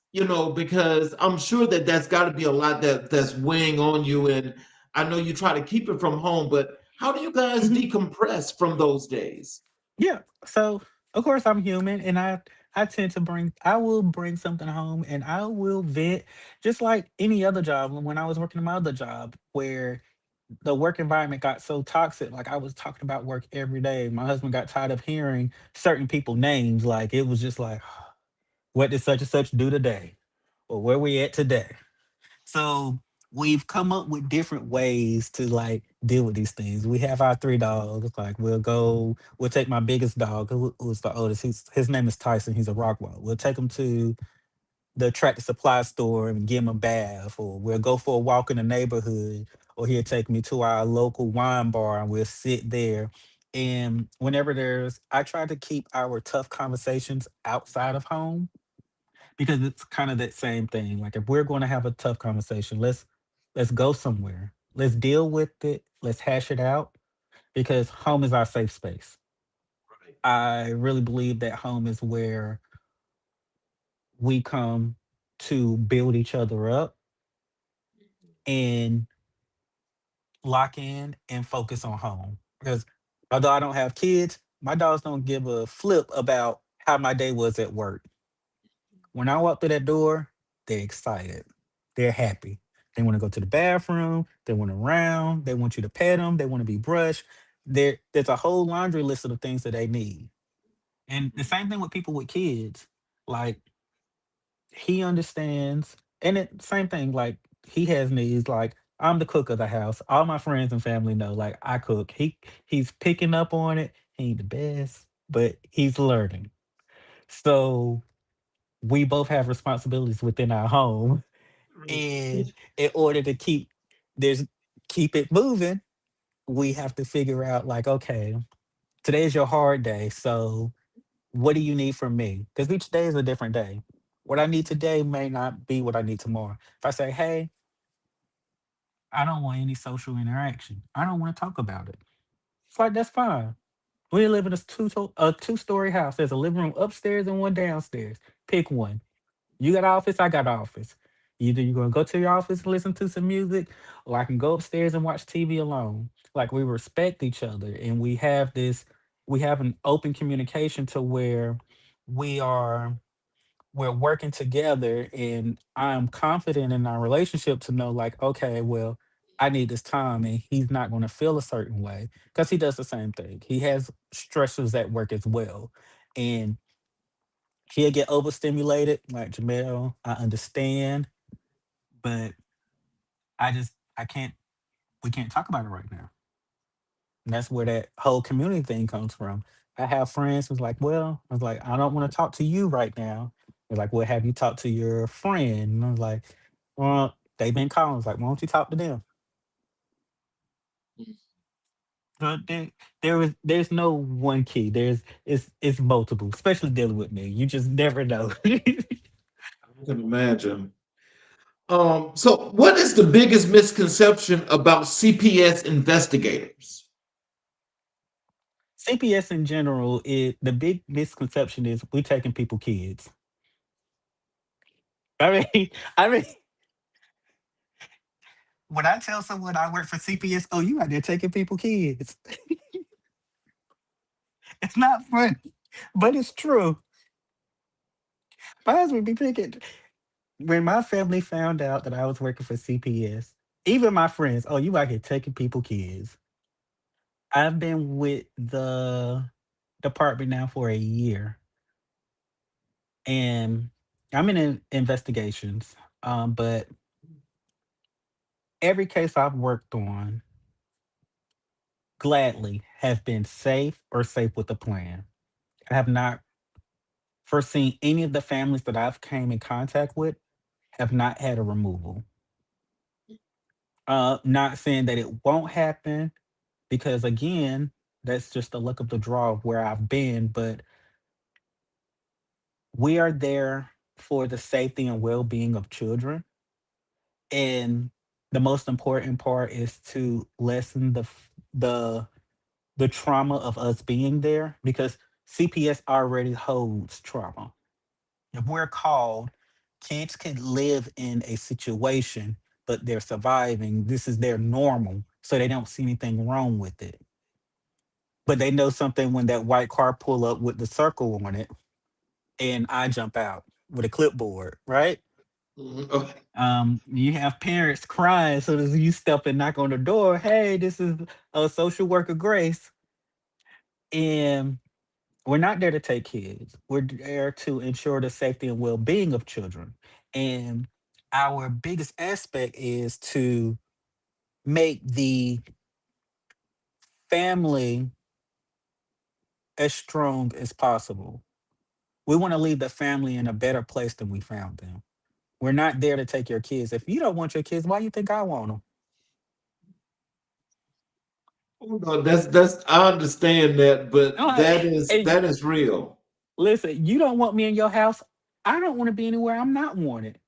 [SPEAKER 2] Because I'm sure that that's got to be a lot that's weighing on you, and I know you try to keep it from home, but how do you guys
[SPEAKER 3] Mhm.
[SPEAKER 2] decompress from those days?
[SPEAKER 3] Yeah. So of course I'm human and I will bring something home and I will vent just like any other job. When I was working in my other job where the work environment got so toxic, like I was talking about work every day. My husband got tired of hearing certain people names. Like it was just like, what did such and such do today? Or where we at today? So we've come up with different ways to like deal with these things. We have our three dogs. Like we'll take my biggest dog, who's the oldest. His name is Tyson. He's a Rockwell. We'll take him to the tractor supply store and give him a bath, or we'll go for a walk in the neighborhood, or he'll take me to our local wine bar and we'll sit there. And whenever I try to keep our tough conversations outside of home because it's kind of that same thing. Like if we're going to have a tough conversation, let's go somewhere. Let's deal with it. Let's hash it out because home is our safe space.
[SPEAKER 2] Right.
[SPEAKER 3] I really believe that home is where we come to build each other up and lock in and focus on home. Because although I don't have kids, my dogs don't give a flip about how my day was at work. When I walk through that door, they're excited. They're happy. They want to go to the bathroom. They want to round. They want you to pet them. They want to be brushed. There's a whole laundry list of the things that they need. And the same thing with people with kids. Like he understands, and it same thing. Like he has needs. Like I'm the cook of the house. All my friends and family know. Like I cook. He's picking up on it. He ain't the best, but he's learning. So we both have responsibilities within our home and in order to there's keep it moving, we have to figure out like, okay, today's your hard day. So what do you need from me? Because each day is a different day. What I need today may not be what I need tomorrow. If I say, hey, I don't want any social interaction. I don't want to talk about it. It's like that's fine. We live in a two-story house. There's a living room upstairs and one downstairs. Pick one. You got office, I got office. Either you're gonna go to your office and listen to some music, or I can go upstairs and watch TV alone. Like we respect each other and we have an open communication to where we are we're working together and I'm confident in our relationship to know like, okay, well, I need this time and he's not gonna feel a certain way because he does the same thing. He has stressors at work as well. And he'll get overstimulated, like Jamel. I understand, but I can't. We can't talk about it right now. And that's where that whole community thing comes from. I have friends who's like, well, I was like, I don't want to talk to you right now. They're like, well, have you talked to your friend? And I was like, well, they've been calling. I was like, why don't you talk to them? But there's no one key. It's multiple, especially dealing with me. You just never know.
[SPEAKER 2] I can imagine. So what is the biggest misconception about CPS investigators?
[SPEAKER 3] CPS in general, the big misconception is we taking people kids. I mean, I mean, when I tell someone I work for CPS, oh, you out there taking people kids. It's not funny, but it's true. Mine would be picking. When my family found out that I was working for CPS, even my friends, oh, you out here taking people kids. I've been with the department now for a year, and I'm in investigations. But every case I've worked on gladly have been safe or safe with a plan. I have not foreseen any of the families that I've came in contact with have not had a removal. Not saying that it won't happen because again, that's just the luck of the draw of where I've been, but we are there for the safety and well-being of children. And the most important part is to lessen the trauma of us being there because CPS already holds trauma. If we're called, kids can live in a situation, but they're surviving. This is their normal, so they don't see anything wrong with it. But they know something when that white car pull up with the circle on it, and I jump out with a clipboard, right?
[SPEAKER 2] Mhm. Okay.
[SPEAKER 3] You have parents crying so as you step and knock on the door. Hey, this is a social worker Grace, and we're not there to take kids. We're there to ensure the safety and well-being of children. And our biggest aspect is to make the family as strong as possible. We want to leave the family in a better place than we found them. We're not there to take your kids. If you don't want your kids, why you think I want them?
[SPEAKER 2] Hold on, that's I understand that, but
[SPEAKER 3] Hey,
[SPEAKER 2] that is real.
[SPEAKER 3] listen, you don't want me in your house. I don't want to be anywhere I'm not wanted.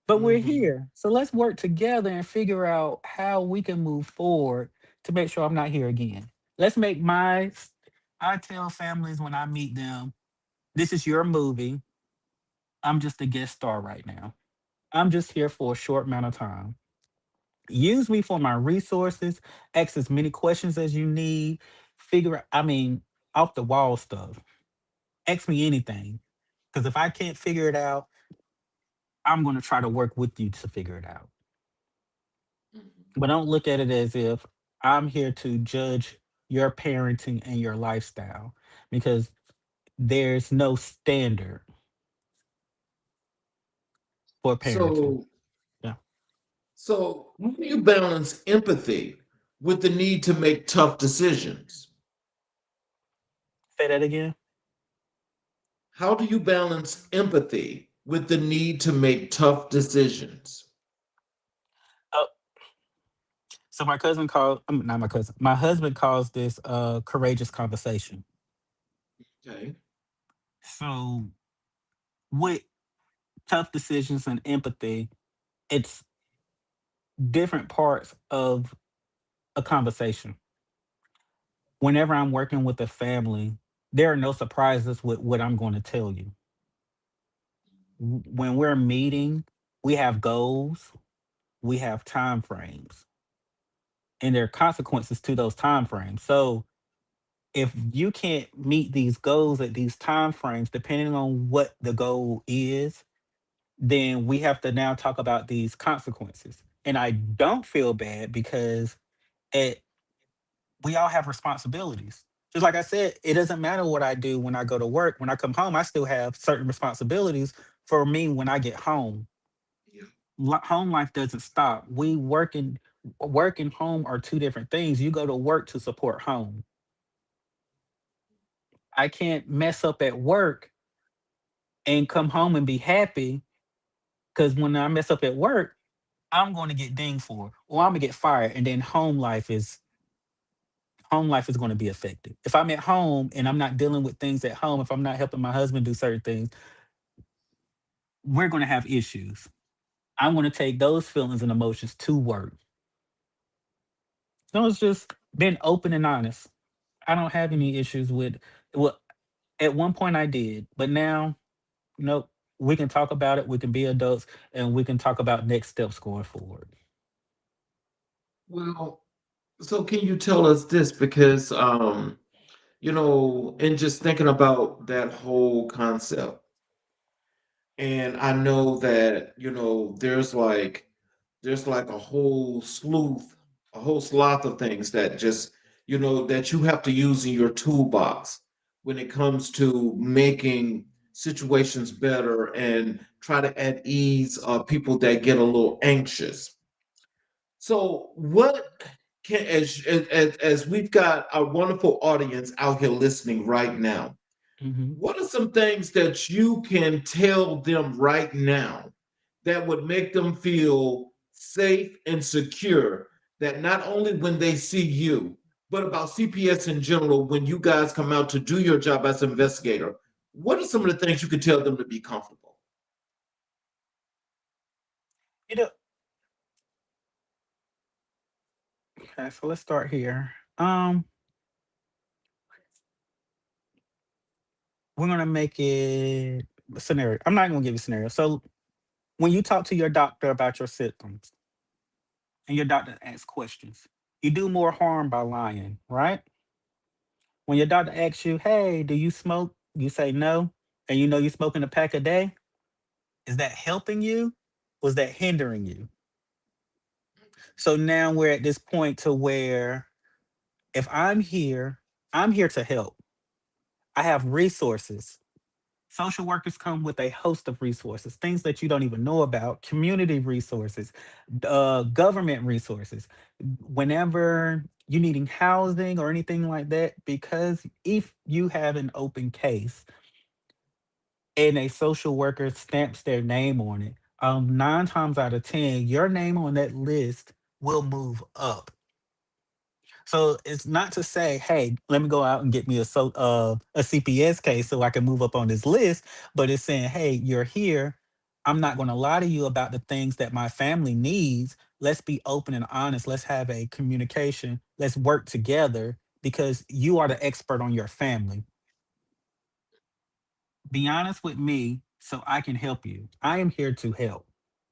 [SPEAKER 3] But we're
[SPEAKER 2] Mhm.
[SPEAKER 3] here. So let's work together and figure out how we can move forward to make sure I'm not here again. Let's make I tell families when I meet them, this is your movie. I'm just a guest star right now. I'm just here for a short amount of time. Use me for my resources, ask as many questions as you need, I mean, off the wall stuff. Ask me anything. Because if I can't figure it out, I'm going to try to work with you to figure it out.
[SPEAKER 2] Mhm.
[SPEAKER 3] But don't look at it as if I'm here to judge your parenting and your lifestyle because there's no standard for parenting.
[SPEAKER 2] So
[SPEAKER 3] Yeah.
[SPEAKER 2] how do you balance empathy with the need to make tough decisions?
[SPEAKER 3] Say that again.
[SPEAKER 2] How do you balance empathy with the need to make tough decisions?
[SPEAKER 3] Oh, so my cousin called, not my cousin, my husband calls this courageous conversation.
[SPEAKER 2] Okay.
[SPEAKER 3] So with tough decisions and empathy, it's different parts of a conversation. Whenever I'm working with a family, there are no surprises with what I'm going to tell you. When we're meeting, we have goals, we have time frames, and there are consequences to those time frames. So if you can't meet these goals at these time frames, depending on what the goal is, then we have to now talk about these consequences. And I don't feel bad because it we all have responsibilities. Just like I said, it doesn't matter what I do when I go to work. When I come home, I still have certain responsibilities for me when I get home.
[SPEAKER 2] Yeah.
[SPEAKER 3] Home life doesn't stop. We working. Work and home are two different things. You go to work to support home. I can't mess up at work and come home and be happy because when I mess up at work, I'm going to get dinged for, or I'm gonna get fired, and then home life is going to be affected. If I'm at home and I'm not dealing with things at home, if I'm not helping my husband do certain things, we're going to have issues. I'm going to take those feelings and emotions to work. So it's just being open and honest. I don't have any issues with, well, at one point I did, but now, nope. We can talk about it. We can be adults, and we can talk about next steps going forward.
[SPEAKER 2] Well, so can you tell us this? Because in just thinking about that whole concept, and I know that, there's like a whole sloth of things that just, that you have to use in your toolbox when it comes to making situations better and try to add ease people that get a little anxious. So what can as we've got a wonderful audience out here listening right now,
[SPEAKER 3] Mhm.
[SPEAKER 2] what are some things that you can tell them right now that would make them feel safe and secure? That not only when they see you, but about CPS in general, when you guys come out to do your job as an investigator, what are some of the things you could tell them to be comfortable?
[SPEAKER 3] You know, okay, so let's start here. We're gonna make it a scenario. I'm not gonna give you a scenario. So when you talk to your doctor about your symptoms and your doctor asks questions, you do more harm by lying, right? When your doctor asks you, "Hey, do you smoke?" You say no, and you know you're smoking a pack a day. Is that helping you? Was that hindering you? So now we're at this point to where if I'm here to help. I have resources. Social workers come with a host of resources, things that you don't even know about, community resources, government resources. Whenever you needing housing or anything like that, because if you have an open case and a social worker stamps their name on it, 9 times out of 10, your name on that list will move up. So it's not to say, hey, let me go out and get me a CPS case so I can move up on this list, but it's saying, hey, you're here. I'm not going to lie to you about the things that my family needs. Let's be open and honest. Let's have a communication. Let's work together because you are the expert on your family. Be honest with me so I can help you. I am here to help.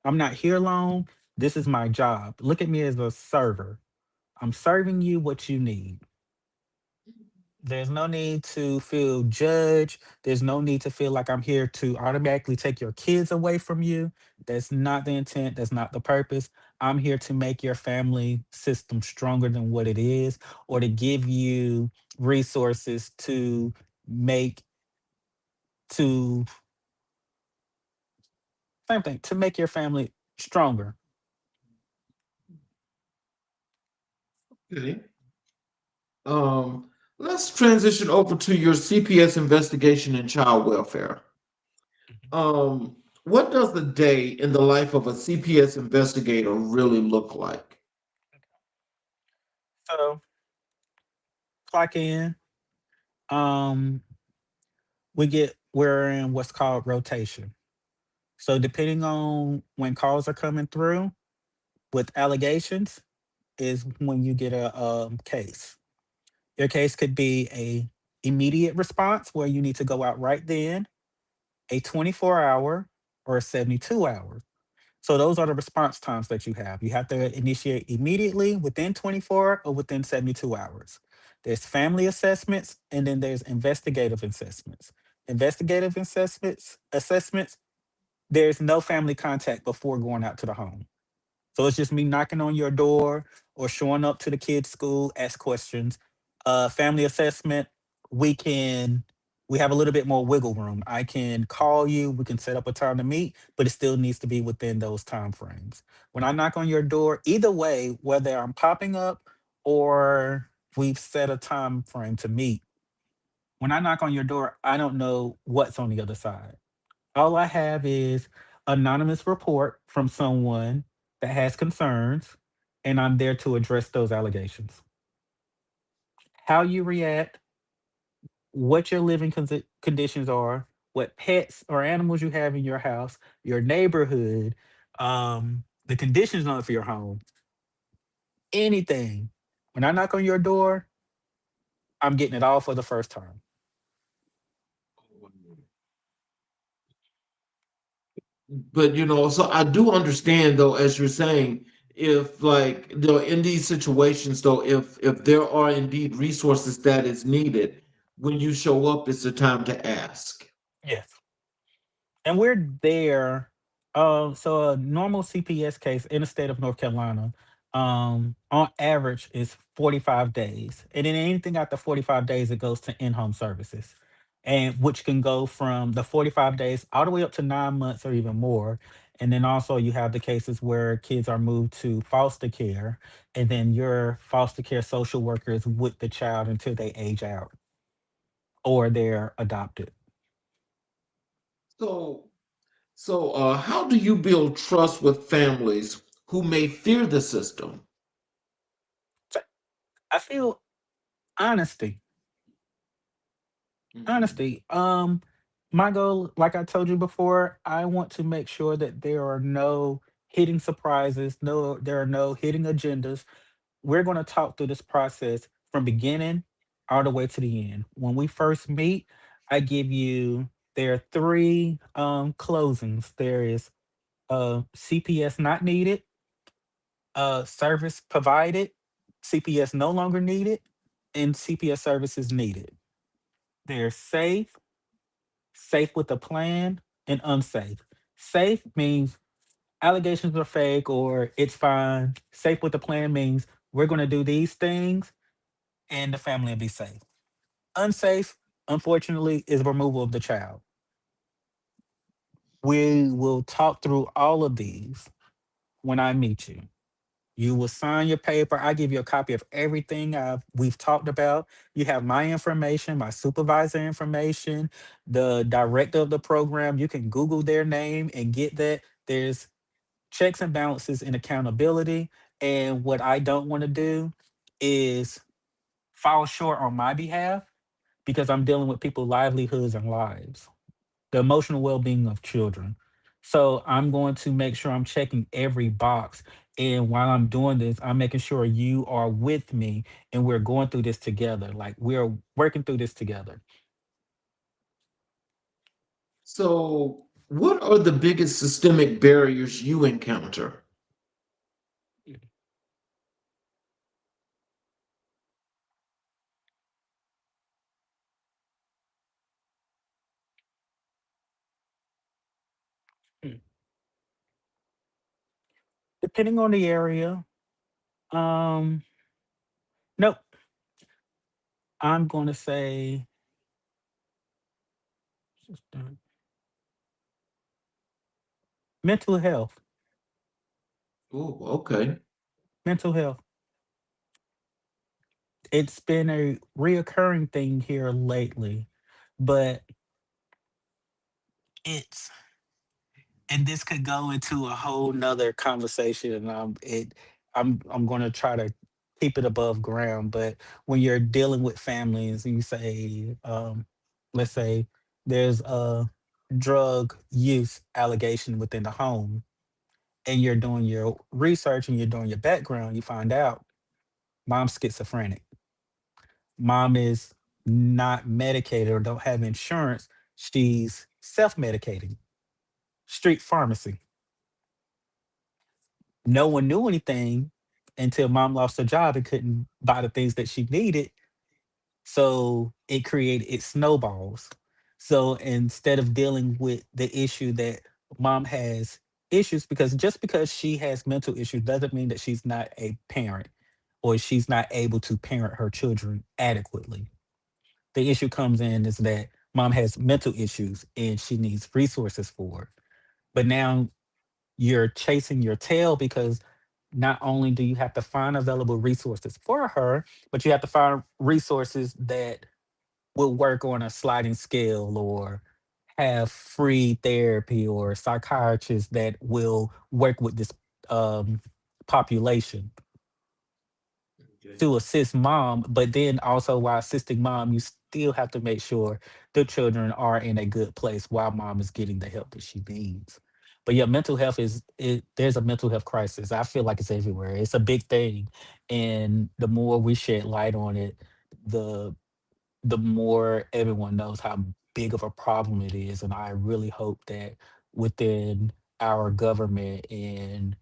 [SPEAKER 3] I'm not here alone. This is my job. Look at me as a server. I'm serving you what you need. There's no need to feel judged. There's no need to feel like I'm here to automatically take your kids away from you. That's not the intent. That's not the purpose. I'm here to make your family system stronger than what it is, or to give you resources to make to same thing to make your family stronger.
[SPEAKER 2] Okay. Let's transition over to your CPS investigation and child welfare. What does the day in the life of a CPS investigator really look like?
[SPEAKER 3] So clock in. Um, we're in what's called rotation. So depending on when calls are coming through with allegations is when you get a case. Your case could be a immediate response where you need to go out right then, a 24-hour, or a 72 hour. So those are the response times that you have. You have to initiate immediately within 24 or within 72 hours. There's family assessments and then there's investigative assessments. Investigative assessments, there's no family contact before going out to the home. So it's just me knocking on your door or showing up to the kids' school, ask questions. Family assessment, we can we have a little bit more wiggle room. I can call you, we can set up a time to meet, but it still needs to be within those time frames. When I knock on your door, either way, whether I'm popping up or we've set a time frame to meet, when I knock on your door, I don't know what's on the other side. All I have is anonymous report from someone that has concerns, and I'm there to address those allegations. How you react, what your living conditions are, what pets or animals you have in your house, your neighborhood, the conditions of your home, anything. When I knock on your door, I'm getting it all for the first time.
[SPEAKER 2] But so I do understand though, as you're saying, if like in these situations though, if there are indeed resources that is needed, when you show up, it's the time to ask.
[SPEAKER 3] Yes. And we're there. So a normal CPS case in the state of North Carolina, on average is 45 days. And then anything after 45 days, it goes to in-home services. And which can go from the 45 days all the way up to 9 months or even more. And then also you have the cases where kids are moved to foster care, and then your foster care social worker is with the child until they age out or they're adopted.
[SPEAKER 2] So how do you build trust with families who may fear the system?
[SPEAKER 3] So I feel honesty.
[SPEAKER 2] Mhm.
[SPEAKER 3] Honesty. My goal, like I told you before, I want to make sure that there are no hidden surprises, there are no hidden agendas. We're going to talk through this process from beginning all the way to the end. When we first meet, I give you there are three closings. There is CPS not needed, service provided, CPS no longer needed, and CPS services needed. They're safe, safe with a plan, and unsafe. Safe means allegations are fake or it's fine. Safe with a plan means we're going to do these things and the family will be safe. Unsafe, unfortunately, is removal of the child. We will talk through all of these when I meet you. You will sign your paper. I give you a copy of everything we've talked about. You have my information, my supervisor information, the director of the program. You can Google their name and get that. There's checks and balances and accountability. And what I don't want to do is fall short on my behalf because I'm dealing with people's livelihoods and lives, the emotional well-being of children. So I'm going to make sure I'm checking every box. And while I'm doing this, I'm making sure you are with me and we're going through this together. Like we're working through this together.
[SPEAKER 2] So, what are the biggest systemic barriers you encounter?
[SPEAKER 3] Hmm. Depending on the area, um, nope, I'm going to say mental health.
[SPEAKER 2] Oh, okay.
[SPEAKER 3] Mental health. It's been a reoccurring thing here lately, but it's and this could go into a whole nother conversation. And I'm going to try to keep it above ground. But when you're dealing with families, and you say, let's say, there's a drug use allegation within the home, and you're doing your research and you're doing your background, you find out mom's schizophrenic, mom is not medicated or don't have insurance, she's self-medicating, street pharmacy. No one knew anything until mom lost her job and couldn't buy the things that she needed. So it snowballs. So instead of dealing with the issue that mom has issues, because just because she has mental issues doesn't mean that she's not a parent or she's not able to parent her children adequately. The issue comes in is that Mom has mental issues and she needs resources for it. But now you're chasing your tail because not only do you have to find available resources for her, but you have to find resources that will work on a sliding scale or have free therapy or psychiatrists that will work with this um, population
[SPEAKER 2] Okay.
[SPEAKER 3] to assist mom. But then also while assisting mom, you still have to make sure the children are in a good place while mom is getting the help that she needs. But yeah, mental health is it, there's a mental health crisis. I feel like it's everywhere. It's a big thing. And the more we shed light on it, the the more everyone knows how big of a problem it is. And I really hope that within our government and,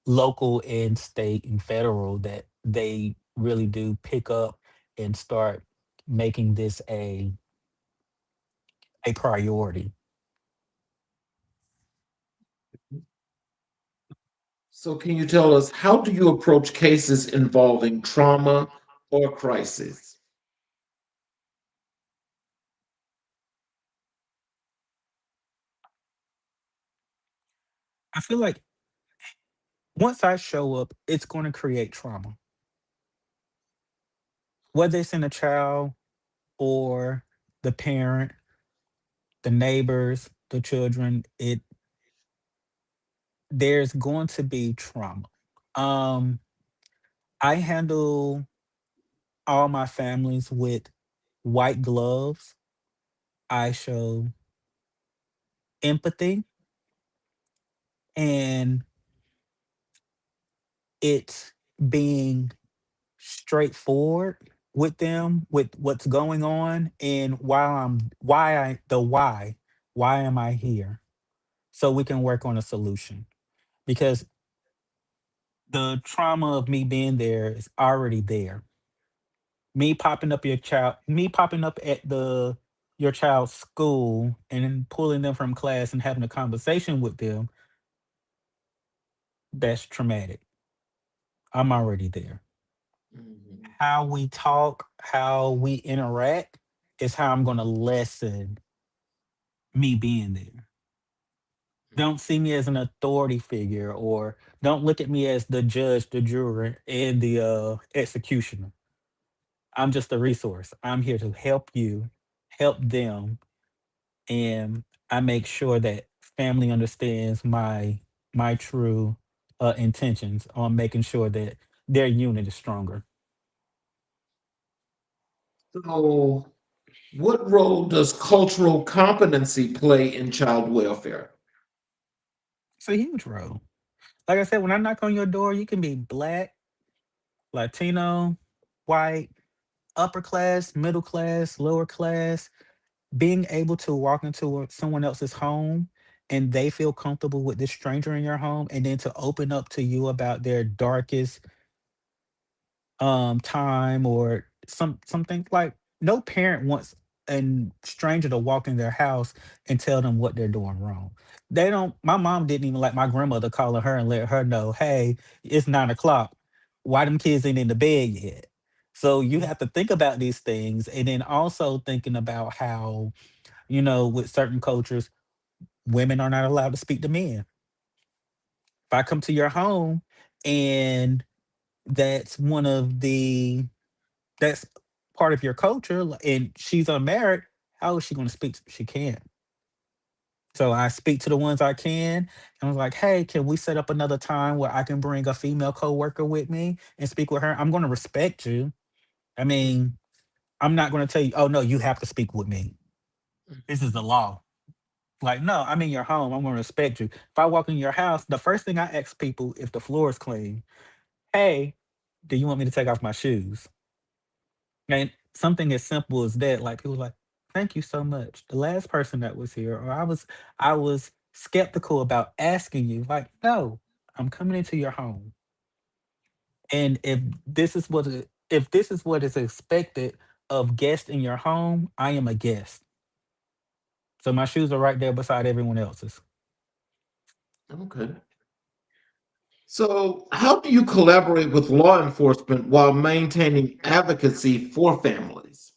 [SPEAKER 3] local and state and federal, that they really do pick up and start making this a priority.
[SPEAKER 2] So, can you tell us how do you approach cases involving trauma or crisis?
[SPEAKER 3] I feel like once I show up, it's going to create trauma, whether it's in the child or the parent, the neighbors, the children. There's going to be trauma. Um, I handle all my families with white gloves. I show empathy, and it's being straightforward with them with what's going on and why am I here, so we can work on a solution, because the trauma of me being there is already there. Me popping up at the your child's school and then pulling them from class and having a conversation with them, that's traumatic. I'm already there.
[SPEAKER 2] Mhm.
[SPEAKER 3] How we talk, how we interact is how I'm going to lessen me being there. Don't see me as an authority figure, or don't look at me as the judge, the juror, and the executioner. I'm just a resource. I'm here to help you, help them, and I make sure that family understands my true intentions on making sure that their unit is stronger.
[SPEAKER 2] So, what role does cultural competency play in child welfare?
[SPEAKER 3] It's a huge role. Like I said, when I knock on your door, you can be black, Latino, white, upper class, middle class, lower class. Being able to walk into someone else's home and they feel comfortable with this stranger in your home, and then to open up to you about their darkest time or something, like no parent wants a stranger to walk in their house and tell them what they're doing wrong. They don't. My mom didn't even like my grandmother calling her and let her know, hey, it's 9 o'clock, why them kids ain't in the bed yet. So you have to think about these things, and then also thinking about how, with certain cultures, women are not allowed to speak to men. If I come to your home and that's one of the that's part of your culture, and she's unmarried, how is she going to speak? She can't. So I speak to the ones I can, and I was like, hey, can we set up another time where I can bring a female coworker with me and speak with her? I'm going to respect you. I mean, I'm not going to tell you, oh no, you have to speak with me. This is the law. Like, no, I'm in your home. I'm going to respect you. If I walk in your house, the first thing I ask people, if the floor is clean, hey, do you want me to take off my shoes? And something as simple as that, like people like, thank you so much. The last person that was here, or I was skeptical about asking you, like, no, I'm coming into your home. And if this is what is expected of guests in your home, I am a guest. So my shoes are right there beside everyone else's.
[SPEAKER 2] Okay. So, how do you collaborate with law enforcement while maintaining advocacy for families?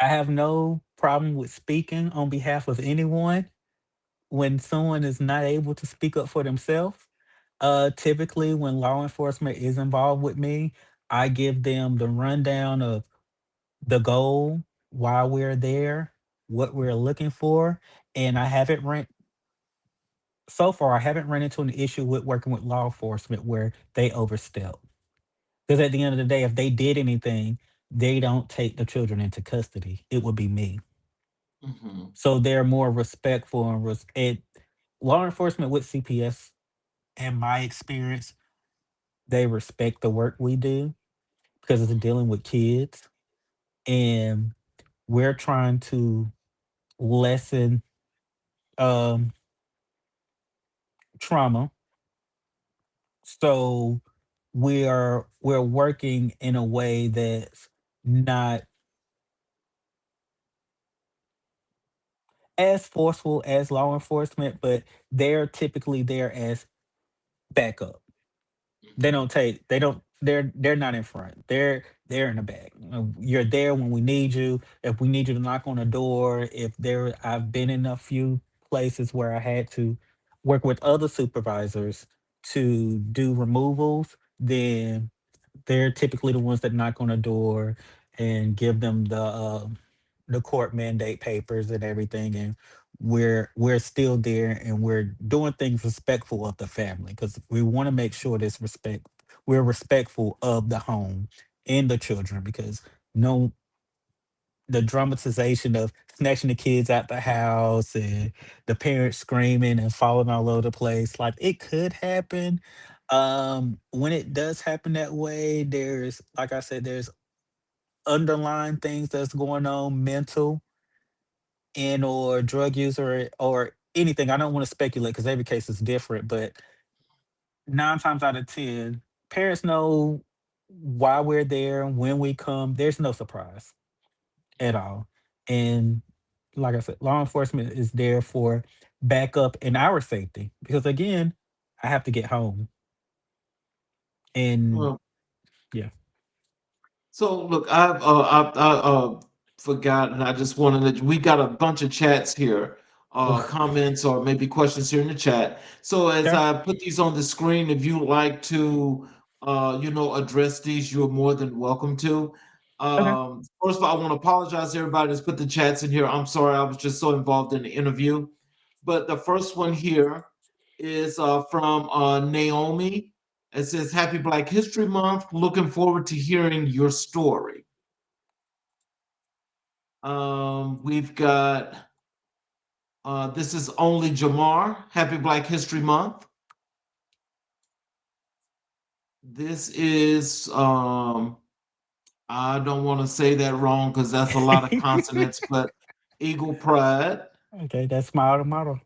[SPEAKER 3] I have no problem with speaking on behalf of anyone when someone is not able to speak up for themselves. Typically, when law enforcement is involved with me, I give them the rundown of the goal, why we're there, what we're looking for, and I haven't run so far. I haven't run into an issue with working with law enforcement where they overstep. Because at the end of the day, if they did anything, they don't take the children into custody. It would be me.
[SPEAKER 2] Mhm.
[SPEAKER 3] So they're more respectful and law enforcement with CPS, in my experience, they respect the work we do because it's dealing with kids, and we're trying to lessen um, trauma. So we're working in a way that's not as forceful as law enforcement, but they're typically there as backup. They're not in front. They're in the back. You're there when we need you. If we need you to knock on the door, if there I've been in a few places where I had to work with other supervisors to do removals, then they're typically the ones that knock on the door and give them the court mandate papers and everything, and we're still there and we're doing things respectful of the family because we want to make sure this respect we're respectful of the home and the children because no the dramatization of snatching the kids out the house and the parents screaming and falling all over the place, like it could happen. When it does happen that way, there's like I said, there's underlying things that's going on, mental and or drug use or anything. I don't want to speculate because every case is different, but 9 times out of 10, parents know why we're there, when we come. There's no surprise at all. And like I said, law enforcement is there for backup and our safety because again, I have to get home. And
[SPEAKER 2] Well,
[SPEAKER 3] yeah.
[SPEAKER 2] so look, I forgot, and I just wanted to. We got a bunch of chats here,
[SPEAKER 3] Oh,
[SPEAKER 2] comments or maybe questions here in the chat. So as
[SPEAKER 3] okay.
[SPEAKER 2] I put these on the screen, if you like to, address these, you're more than welcome to.
[SPEAKER 3] Okay.
[SPEAKER 2] First of all, I want to apologize to everybody that's put the chats in here. I'm sorry, I was just so involved in the interview. But the first one here is from Naomi. It says, Happy Black History Month. Looking forward to hearing your story. We've got, this is only Jamar. Happy Black History Month. This is, I don't want to say that wrong because that's a lot of consonants, but Eagle Pride.
[SPEAKER 3] Okay, that's my auto.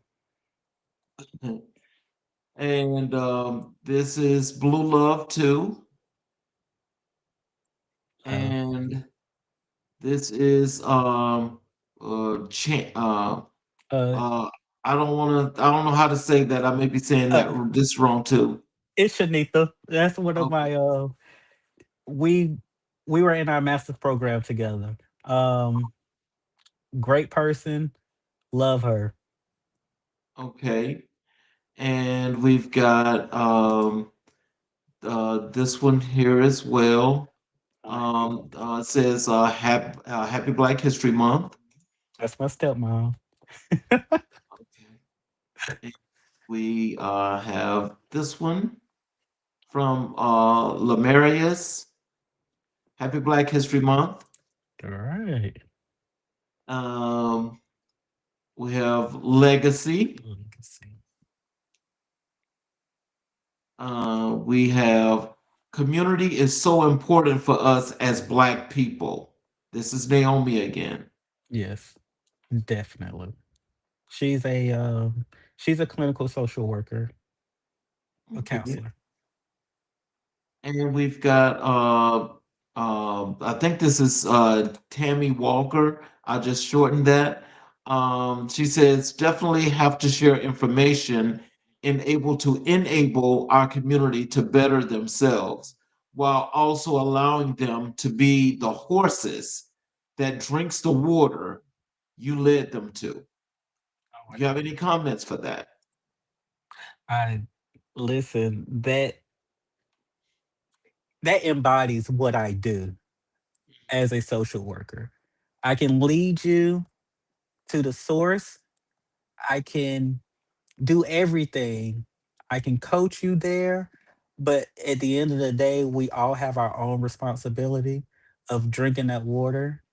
[SPEAKER 2] And this is Blue Love too.
[SPEAKER 3] Uh,
[SPEAKER 2] And this is
[SPEAKER 3] uh,
[SPEAKER 2] uh I don't know how to say that. I may be saying that
[SPEAKER 3] uh,
[SPEAKER 2] this wrong too.
[SPEAKER 3] it's Shanita. That's one of
[SPEAKER 2] Okay.
[SPEAKER 3] my we we were in our master's program together. Great person, love her.
[SPEAKER 2] Okay. And we've got this one here as well. It says Happy Black History Month.
[SPEAKER 3] That's my stepmom.
[SPEAKER 2] Okay. And we have this one from Lamarius. Happy Black History Month.
[SPEAKER 3] All right.
[SPEAKER 2] Um, we have Legacy.
[SPEAKER 3] Legacy.
[SPEAKER 2] We have Community is so important for us as Black people. This is Naomi again.
[SPEAKER 3] Yes, definitely. She's a she's a clinical social worker, a
[SPEAKER 2] Okay.
[SPEAKER 3] counselor.
[SPEAKER 2] And we've got I think this is Tammy Walker. I just shortened that. She says definitely have to share information and able to enable our community to better themselves while also allowing them to be the horses that drinks the water you led them to.
[SPEAKER 3] Oh my
[SPEAKER 2] You have
[SPEAKER 3] God.
[SPEAKER 2] any comments for that?
[SPEAKER 3] I listen, that embodies what I do as a social worker. I can lead you to the source. I can do everything. I can coach you there, but at the end of the day, we all have our own responsibility of drinking that water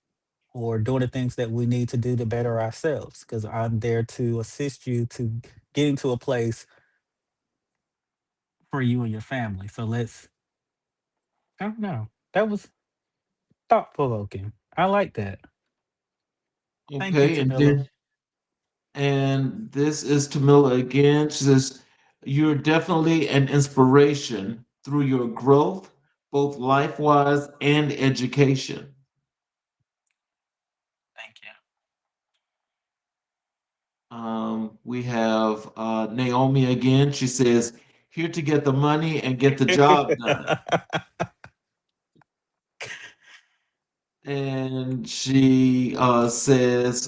[SPEAKER 3] or doing the things that we need to do to better ourselves. Because I'm there to assist you to getting to a place for you and your family. So I don't know. That was thought provoking. I like that. Thank you,
[SPEAKER 2] Okay, and
[SPEAKER 3] Tamila.
[SPEAKER 2] then and this is Tamila again. She says, "You're definitely an inspiration through your growth, both life-wise and education."
[SPEAKER 3] Thank
[SPEAKER 2] We have Naomi again. She says, "Here to get the money and get the job
[SPEAKER 3] you.
[SPEAKER 2] done." And she says,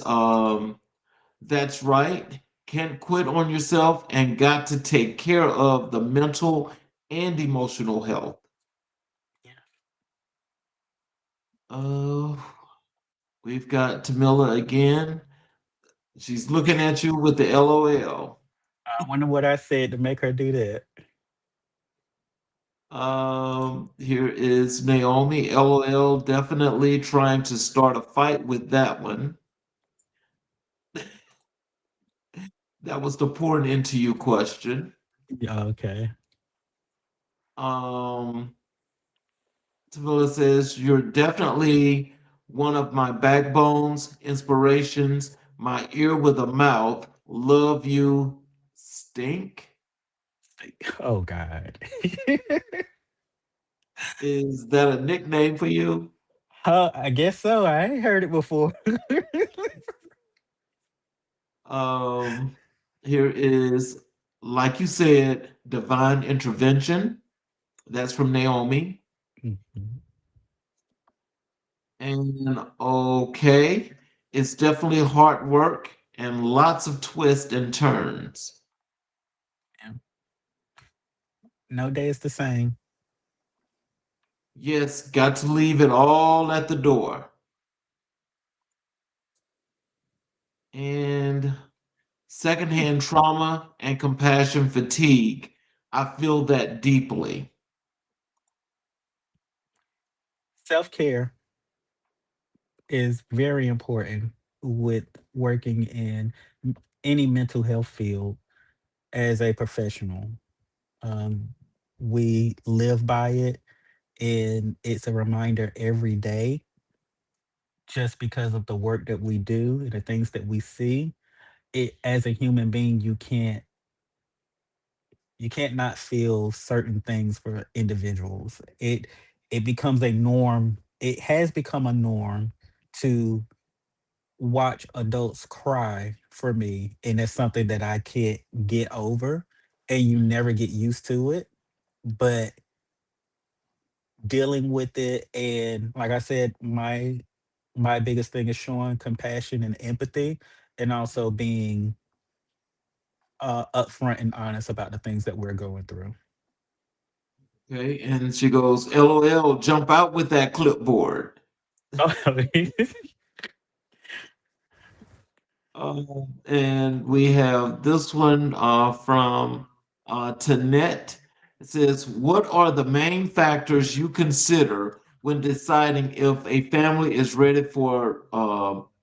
[SPEAKER 2] "That's right. Can't quit on yourself and got to take care of the mental and emotional health."
[SPEAKER 3] Yeah.
[SPEAKER 2] Uh, we've got Tamila again. She's looking at you with the LOL.
[SPEAKER 3] I wonder what I said to make her do that.
[SPEAKER 2] Here is Naomi, LOL, definitely trying to start a fight with that one. That was the pouring into you question.
[SPEAKER 3] Yeah, okay.
[SPEAKER 2] Um, Tamila says, "You're definitely one of my backbones, inspirations, my ear with a mouth. Love you, stink."
[SPEAKER 3] Oh God.
[SPEAKER 2] Is that a nickname for you?
[SPEAKER 3] I guess so. I ain't heard it before.
[SPEAKER 2] Um, Here is, like you said, divine intervention. That's from Naomi.
[SPEAKER 3] Mhm.
[SPEAKER 2] And okay, it's definitely hard work and lots of twists and turns.
[SPEAKER 3] Yeah. No day is the same.
[SPEAKER 2] Yes, got to leave it all at the door. And secondhand trauma and compassion fatigue. I feel that deeply.
[SPEAKER 3] Self care is very important with working in any mental health field as a professional. Um, we live by it, and it's a reminder every day just because of the work that we do and the things that we see. It as a human being, you can't not feel certain things for individuals. It becomes a norm. It has become a norm to watch adults cry for me, and that's something that I can't get over, and you never get used to it. But dealing with it, and like I said, my biggest thing is showing compassion and empathy, and also being upfront and honest about the things that we're going through.
[SPEAKER 2] Okay, and she goes, LOL, jump out with that clipboard. And we have this one from Tanette. It says, "What are the main factors you consider when deciding if a family is ready for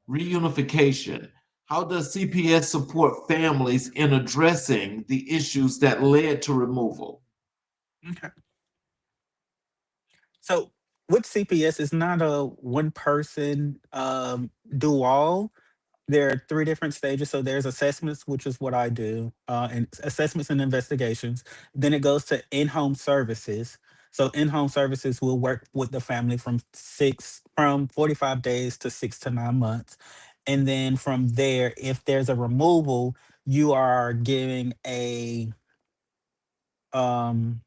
[SPEAKER 2] reunification? How does CPS support families in addressing the issues that led to removal?"
[SPEAKER 3] Okay. So with CPS, it's not a one person do all. There are three different stages. So there's assessments, which is what I do, and assessments and investigations. Then it goes to in-home services. So in-home services will work with the family from 45 days to 6 to 9 months. And then from there, if there's a removal, you are giving a um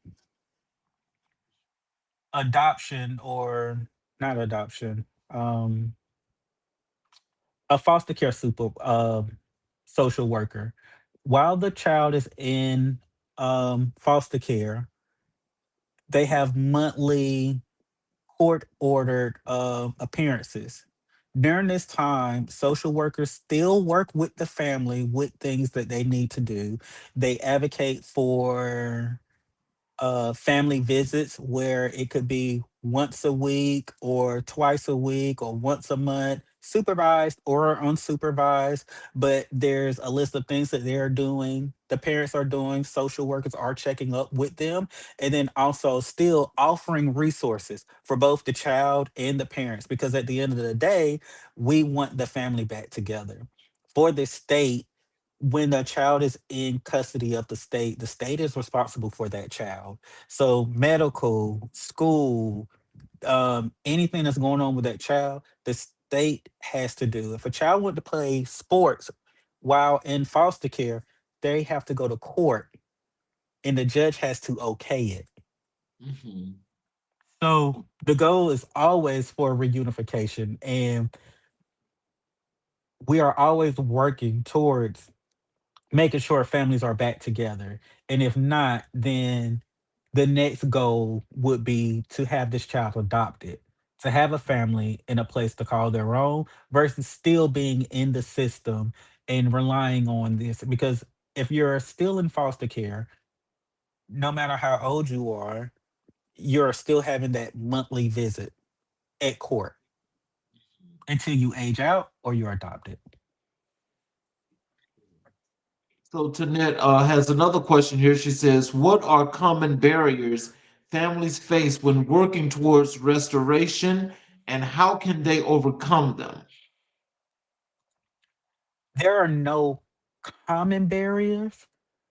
[SPEAKER 3] adoption or not adoption. a foster care social worker. While the child is in foster care, they have monthly court ordered appearances. During this time, social workers still work with the family with things that they need to do. They advocate for family visits where it could be once a week or twice a week or once a month, supervised or unsupervised. But there's a list of things that they're doing, the parents are doing, social workers are checking up with them, and then also still offering resources for both the child and the parents. Because at the end of the day, we want the family back together. For the state, when a child is in custody of the state is responsible for that child. So medical, school, anything that's going on with that child, the state has to do. If a child wants to play sports while in foster care, they have to go to court and the judge has to okay it.
[SPEAKER 2] Mhm.
[SPEAKER 3] So the goal is always for reunification, and we are always working towards making sure families are back together. And if not, then the next goal would be to have this child adopted, to have a family in a place to call their own versus still being in the system and relying on this. Because if you're still in foster care, no matter how old you are, you're still having that monthly visit at court until you age out or you're adopted.
[SPEAKER 2] So Tanette has another question here. She says, "What are common barriers families face when working towards restoration, and how can they overcome them?"
[SPEAKER 3] There are no common barriers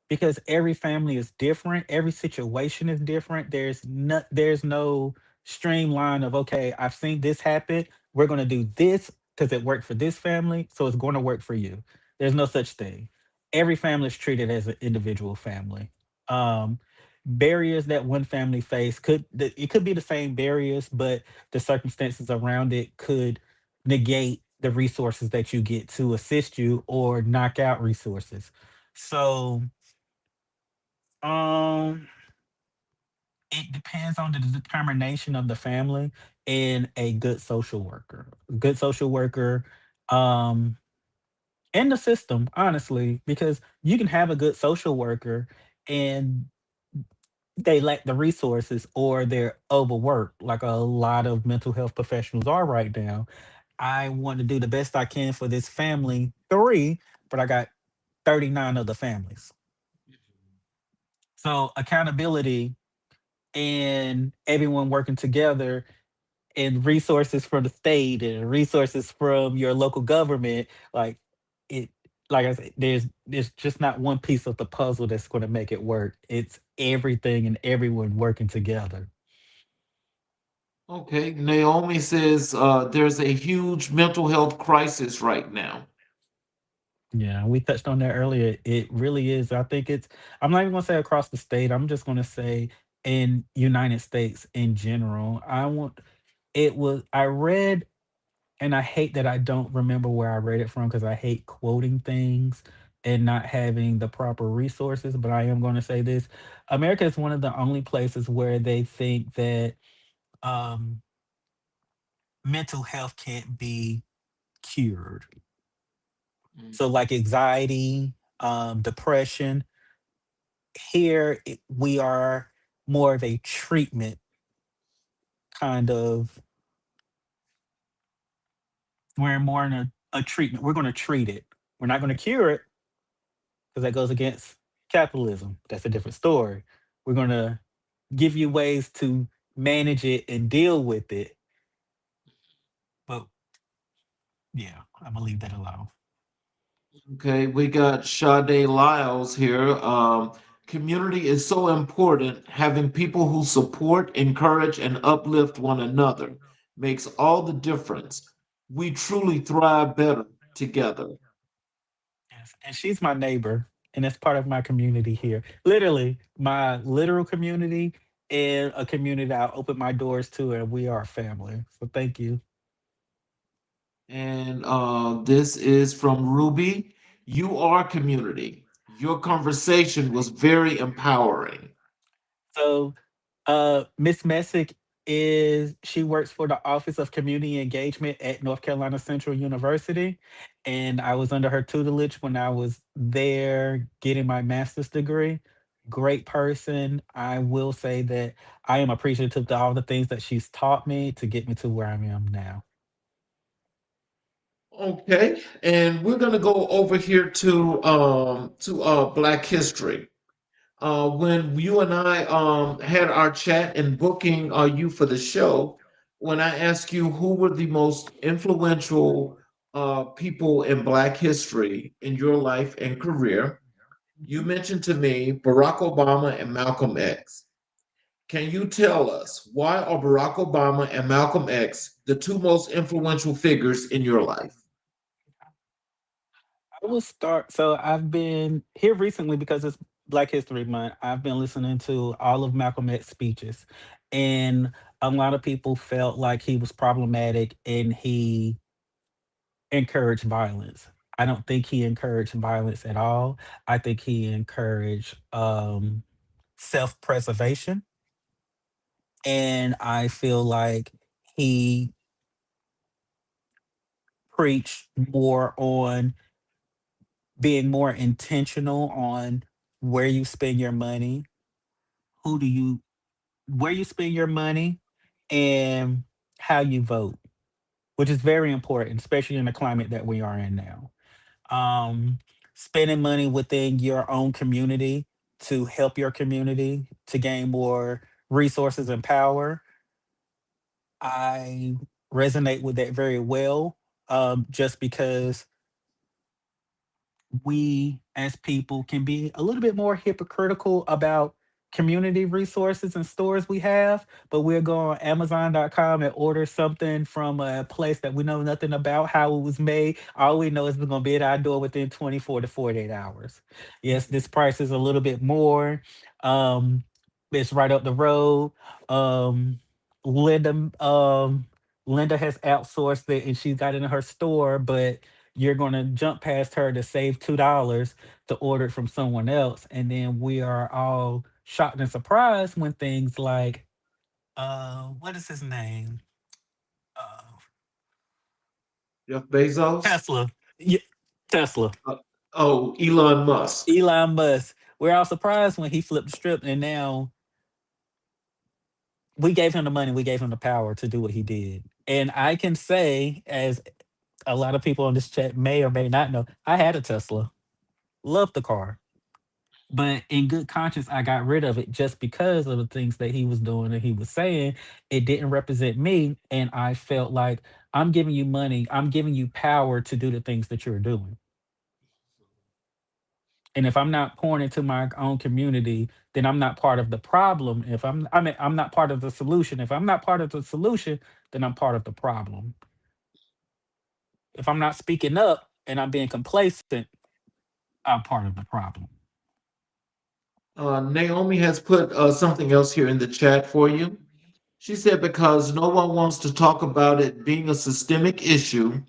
[SPEAKER 3] because every family is different, every situation is different. There's no streamline of, okay, I've seen this happen, we're going to do this because it worked for this family, so it's going to work for you. There's no such thing. Every family is treated as an individual family. um Barriers that one family face it could be the same barriers, but the circumstances around it could negate the resources that you get to assist you or knock out resources. So um, it depends on the determination of the family and a good social worker. Good social worker, um, and the system, honestly, because you can have a good social worker and they lack the resources or they're overworked, like a lot of mental health professionals are right now. I want to do the best I can for this family, three, but I got 39 other families. So accountability and everyone working together and resources from the state and resources from your local government, like it, like I said, there's just not one piece of the puzzle that's going to make it work. It's everything and everyone working together.
[SPEAKER 2] Okay, Naomi says there's a huge mental health crisis right now.
[SPEAKER 3] Yeah, we touched on that earlier. It really is. I think it's, I'm not even gonna say across the state. I'm just gonna say in United States in general. I read, and I hate that I don't remember where I read it from because I hate quoting things and not having the proper resources. But I am gonna say this. America is one of the only places where they think that um mental health can't be cured. So
[SPEAKER 2] Mhm.
[SPEAKER 3] like anxiety, depression, here we are more of a treatment kind of, we're more in a treatment, we're going to treat it, we're not going to cure it because that goes against capitalism, that's a different story. We're going to give you ways to manage it and deal with it, but yeah, I'm gonna leave that alone.
[SPEAKER 2] Okay, we got Sade Lyles here. Community is so important. Having people who support, encourage, and uplift one another makes all the difference. We truly thrive better together.
[SPEAKER 3] Yes, and she's my neighbor, and that's part of my community here. Literally, my literal community and a community that I open my doors to, and we are family. So thank you.
[SPEAKER 2] And this is from Ruby. You are community. Your conversation was very empowering.
[SPEAKER 3] So, Miss Messick is she works for the Office of Community Engagement at North Carolina Central University, and I was under her tutelage when I was there getting my master's degree. Great person. I will say that I am appreciative to all the things that she's taught me to get me to where I am now.
[SPEAKER 2] Okay, and we're gonna go over here to Black History. When you and I had our chat and booking you for the show, when I asked you who were the most influential people in Black history in your life and career, you mentioned to me Barack Obama and Malcolm X. Can you tell us why are Barack Obama and Malcolm X the two most influential figures in your life?
[SPEAKER 3] I will start. So I've been here recently because it's Black History Month. I've been listening to all of Malcolm X speeches, and a lot of people felt like he was problematic and he encouraged violence. I don't think he encouraged violence at all. I think he encouraged self preservation, and I feel like he preached more on being more intentional on where you spend your money, who do you where you spend your money, and how you vote, which is very important, especially in the climate that we are in now. Um, Spending money within your own community to help your community to gain more resources and power. I resonate with that very well, just because we as people can be a little bit more hypocritical about community resources and stores we have, but we'll go on Amazon.com and order something from a place that we know nothing about how it was made. All we know is we're going to be at our door within 24 to 48 hours. Yes, this price is a little bit more. Um, it's right up the road. Um, Linda, Linda has outsourced it and she's got it in her store, but you're going to jump past her to save $2 to order it from someone else, and then we are all shocked and surprised when things like what is his name, uh
[SPEAKER 2] Jeff Bezos?
[SPEAKER 3] Tesla. Yeah, Tesla.
[SPEAKER 2] Uh, oh, Elon Musk.
[SPEAKER 3] Elon Musk. We're all surprised when he flipped the strip, and now we gave him the money, we gave him the power to do what he did. And I can say, as a lot of people on this chat may or may not know, I had a Tesla. Loved the car. But in good conscience, I got rid of it just because of the things that he was doing and he was saying. It didn't represent me. And I felt like I'm giving you money, I'm giving you power to do the things that you're doing. And if I'm not pouring into my own community, then I'm not part of the problem. I'm not part of the solution. If I'm not part of the solution, then I'm part of the problem. If I'm not speaking up and I'm being complacent, I'm part of the problem.
[SPEAKER 2] Naomi has put something else here in the chat for you. She said, because no one wants to talk about it being a systemic issue.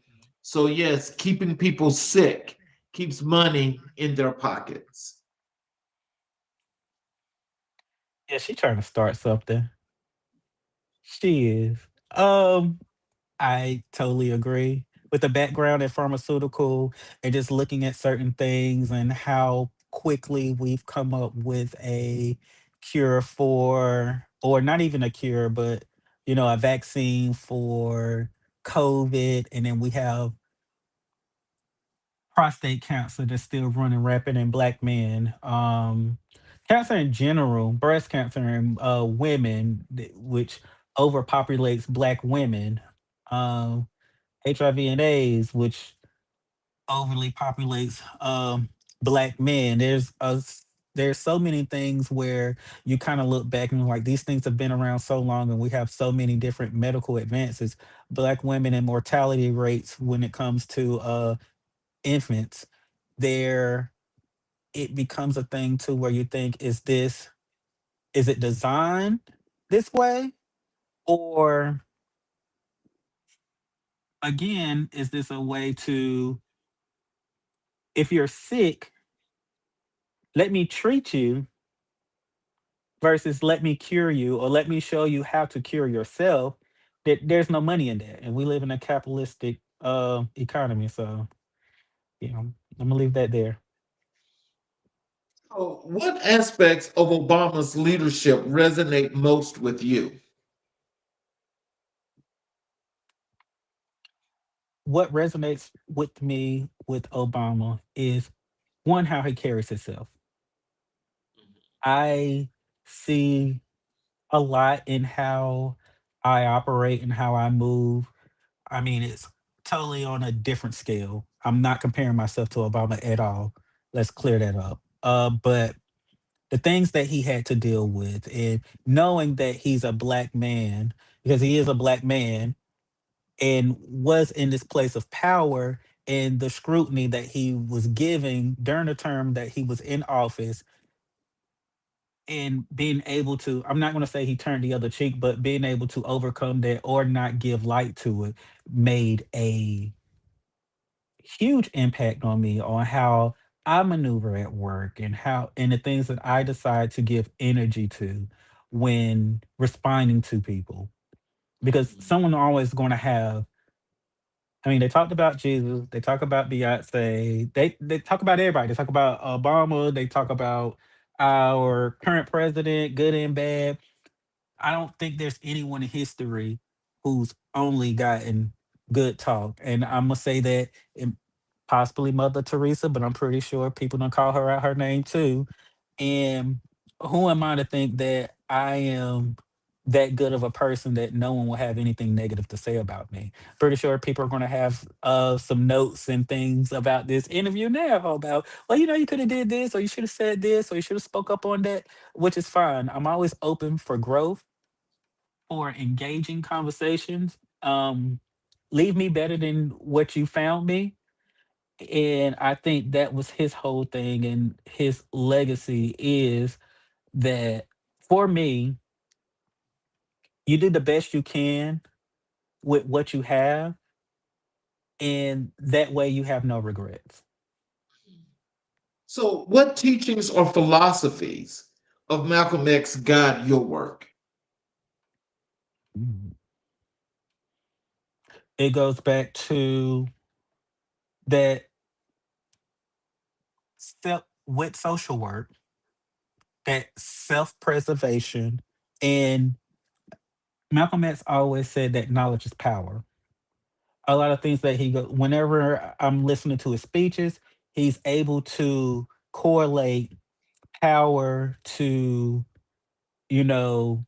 [SPEAKER 2] So, yes, keeping people sick keeps money in their pockets.
[SPEAKER 3] Yeah, she trying to start something. She is. Um, I totally agree with the background in pharmaceutical and just looking at certain things and how quickly we've come up with a cure for, or not even a cure, but a vaccine for COVID, and then we have prostate cancer that's still running rampant in black men. Cancer in general, breast cancer in women, which overpopulates black women. Um, HIV and AIDS, which overly populates black men. There's so many things where you kind of look back and like these things have been around so long and we have so many different medical advances. Black women and mortality rates when it comes to infants, there it becomes a thing to where you think, is it designed this way? Or again, is this a way to, if you're sick, let me treat you versus let me cure you or let me show you how to cure yourself? That there's no money in that, and we live in a capitalistic economy. So, I'm gonna leave that there.
[SPEAKER 2] So, what aspects of Obama's leadership resonate most with you?
[SPEAKER 3] What resonates with me with Obama is one, how he carries himself. I see a lot in how I operate and how I move. I mean, it's totally on a different scale. I'm not comparing myself to Obama at all. Let's clear that up. But the things that he had to deal with, and knowing that he's a black man, because he is a black man, and was in this place of power, and the scrutiny that he was giving during the term that he was in office, and being able to, I'm not going to say he turned the other cheek, but being able to overcome that or not give light to it made a huge impact on me, on how I maneuver at work, and how, and the things that I decide to give energy to when responding to people. Because someone always going to have, I mean, they talked about Jesus, they talk about Beyonce, they talk about everybody. They talk about Obama, they talk about our current president, good and bad. I don't think there's anyone in history who's only gotten good talk. And I'm gonna say that, and possibly Mother Teresa, but I'm pretty sure people don't call her out her name too. And who am I to think that I am that good of a person that no one will have anything negative to say about me? Pretty sure people are going to have some notes and things about this interview now about, well, you could have did this, or you should have said this, or you should have spoke up on that, which is fine. I'm always open for growth, for engaging conversations. Leave me better than what you found me. And I think that was his whole thing, and his legacy is that, for me, you do the best you can with what you have, and that way you have no regrets.
[SPEAKER 2] So, what teachings or philosophies of Malcolm X guide your work?
[SPEAKER 3] Mhm. It goes back to that self with social work, that self-preservation, and Malcolm X always said that knowledge is power. A lot of things that he go, whenever I'm listening to his speeches, he's able to correlate power to, you know,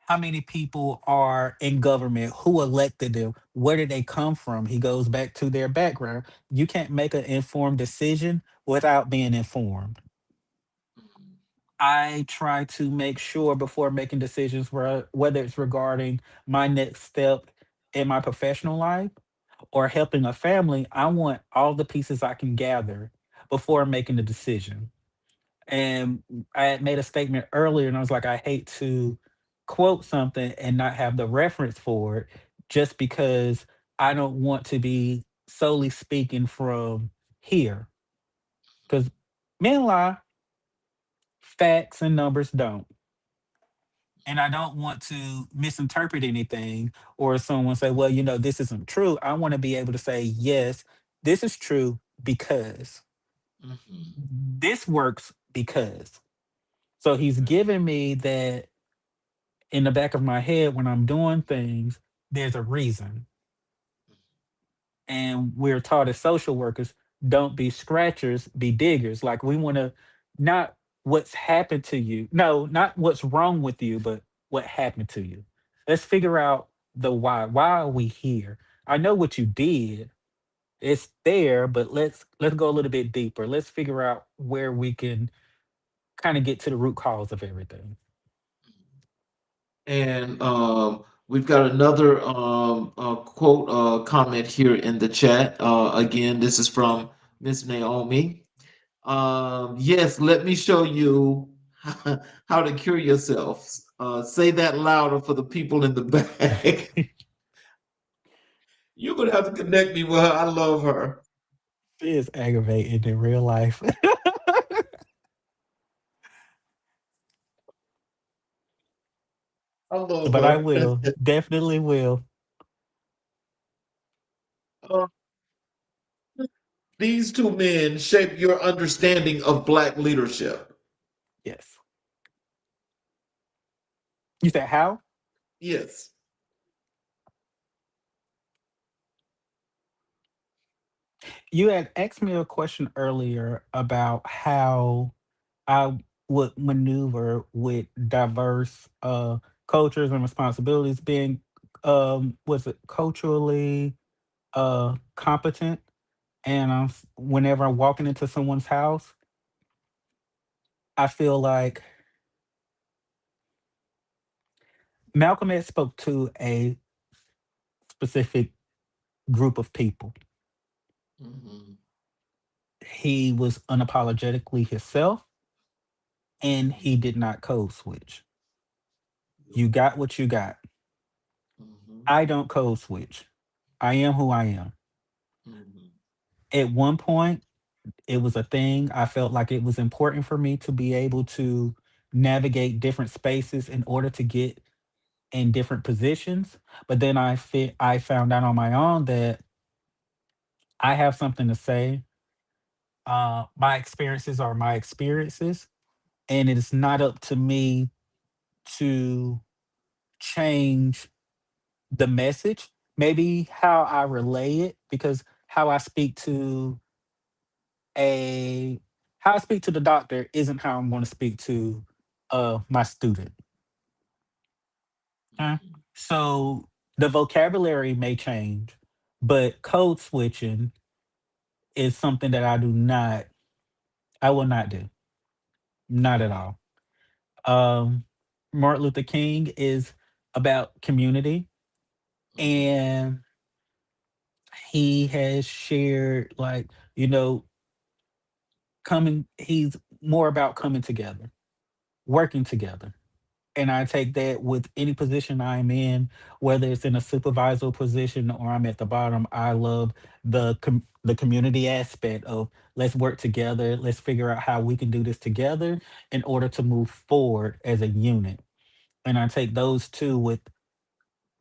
[SPEAKER 3] how many people are in government, who elected them, where did they come from. He goes back to their background. You can't make an informed decision without being informed. I try to make sure before making decisions, whether it's regarding my next step in my professional life or helping a family, I want all the pieces I can gather before making the decision. And I had made a statement earlier, and I was like, I hate to quote something and not have the reference for it, just because I don't want to be solely speaking from here. Because men lie, facts and numbers don't. And I don't want to misinterpret anything, or someone say, well, this isn't true. I want to be able to say, yes, this is true because
[SPEAKER 2] Mhm.
[SPEAKER 3] this works because. So he's given me that in the back of my head when I'm doing things, there's a reason. And we're taught as social workers, don't be scratchers, be diggers. Like, we want to, not what's happened to you. No, not what's wrong with you, but what happened to you. Let's figure out the why. Why are we here? I know what you did. It's there, but let's go a little bit deeper. Let's figure out where we can kind of get to the root cause of everything.
[SPEAKER 2] And we've got another quote comment here in the chat. Again, this is from Miss Naomi. Yes, let me show you how to cure yourself. Say that louder for the people in the back. You're gonna have to connect me with her. I love her.
[SPEAKER 3] She is aggravating in real life.
[SPEAKER 2] I love
[SPEAKER 3] But I
[SPEAKER 2] her.
[SPEAKER 3] will. Definitely will.
[SPEAKER 2] Uh, these two men shape your understanding of Black leadership.
[SPEAKER 3] Yes. You said how?
[SPEAKER 2] Yes.
[SPEAKER 3] You had asked me a question earlier about how I would maneuver with diverse cultures and responsibilities being was it culturally competent, and whenever I'm walking into someone's house, I feel like Malcolm X spoke to a specific group of people.
[SPEAKER 2] Mhm.
[SPEAKER 3] He was unapologetically himself, and he
[SPEAKER 2] Mhm.
[SPEAKER 3] did not code switch.
[SPEAKER 2] Yep.
[SPEAKER 3] You got what you got.
[SPEAKER 2] Mhm.
[SPEAKER 3] I don't code switch. I am who I am.
[SPEAKER 2] Mhm.
[SPEAKER 3] At one point, it was a thing. I felt like it was important for me to be able to navigate different spaces in order to get in different positions. But then I found out on my own that I have something to say. My experiences are my experiences, and it is not up to me to change the message. Maybe how I relay it, because a how I speak to the doctor isn't how I'm going to speak to my student. Okay?
[SPEAKER 2] Mhm.
[SPEAKER 3] So the vocabulary may change, but code switching is something that I will not do. Not at all. Um, Martin Luther King is about community,
[SPEAKER 2] Mhm.
[SPEAKER 3] and he has shared, like, you know, he's more about coming together, working together. And I take that with any position I'm in, whether it's in a supervisor position or I'm at the bottom. I love the community aspect of let's work together, let's figure out how we can do this together in order to move forward as a unit. And I take those two with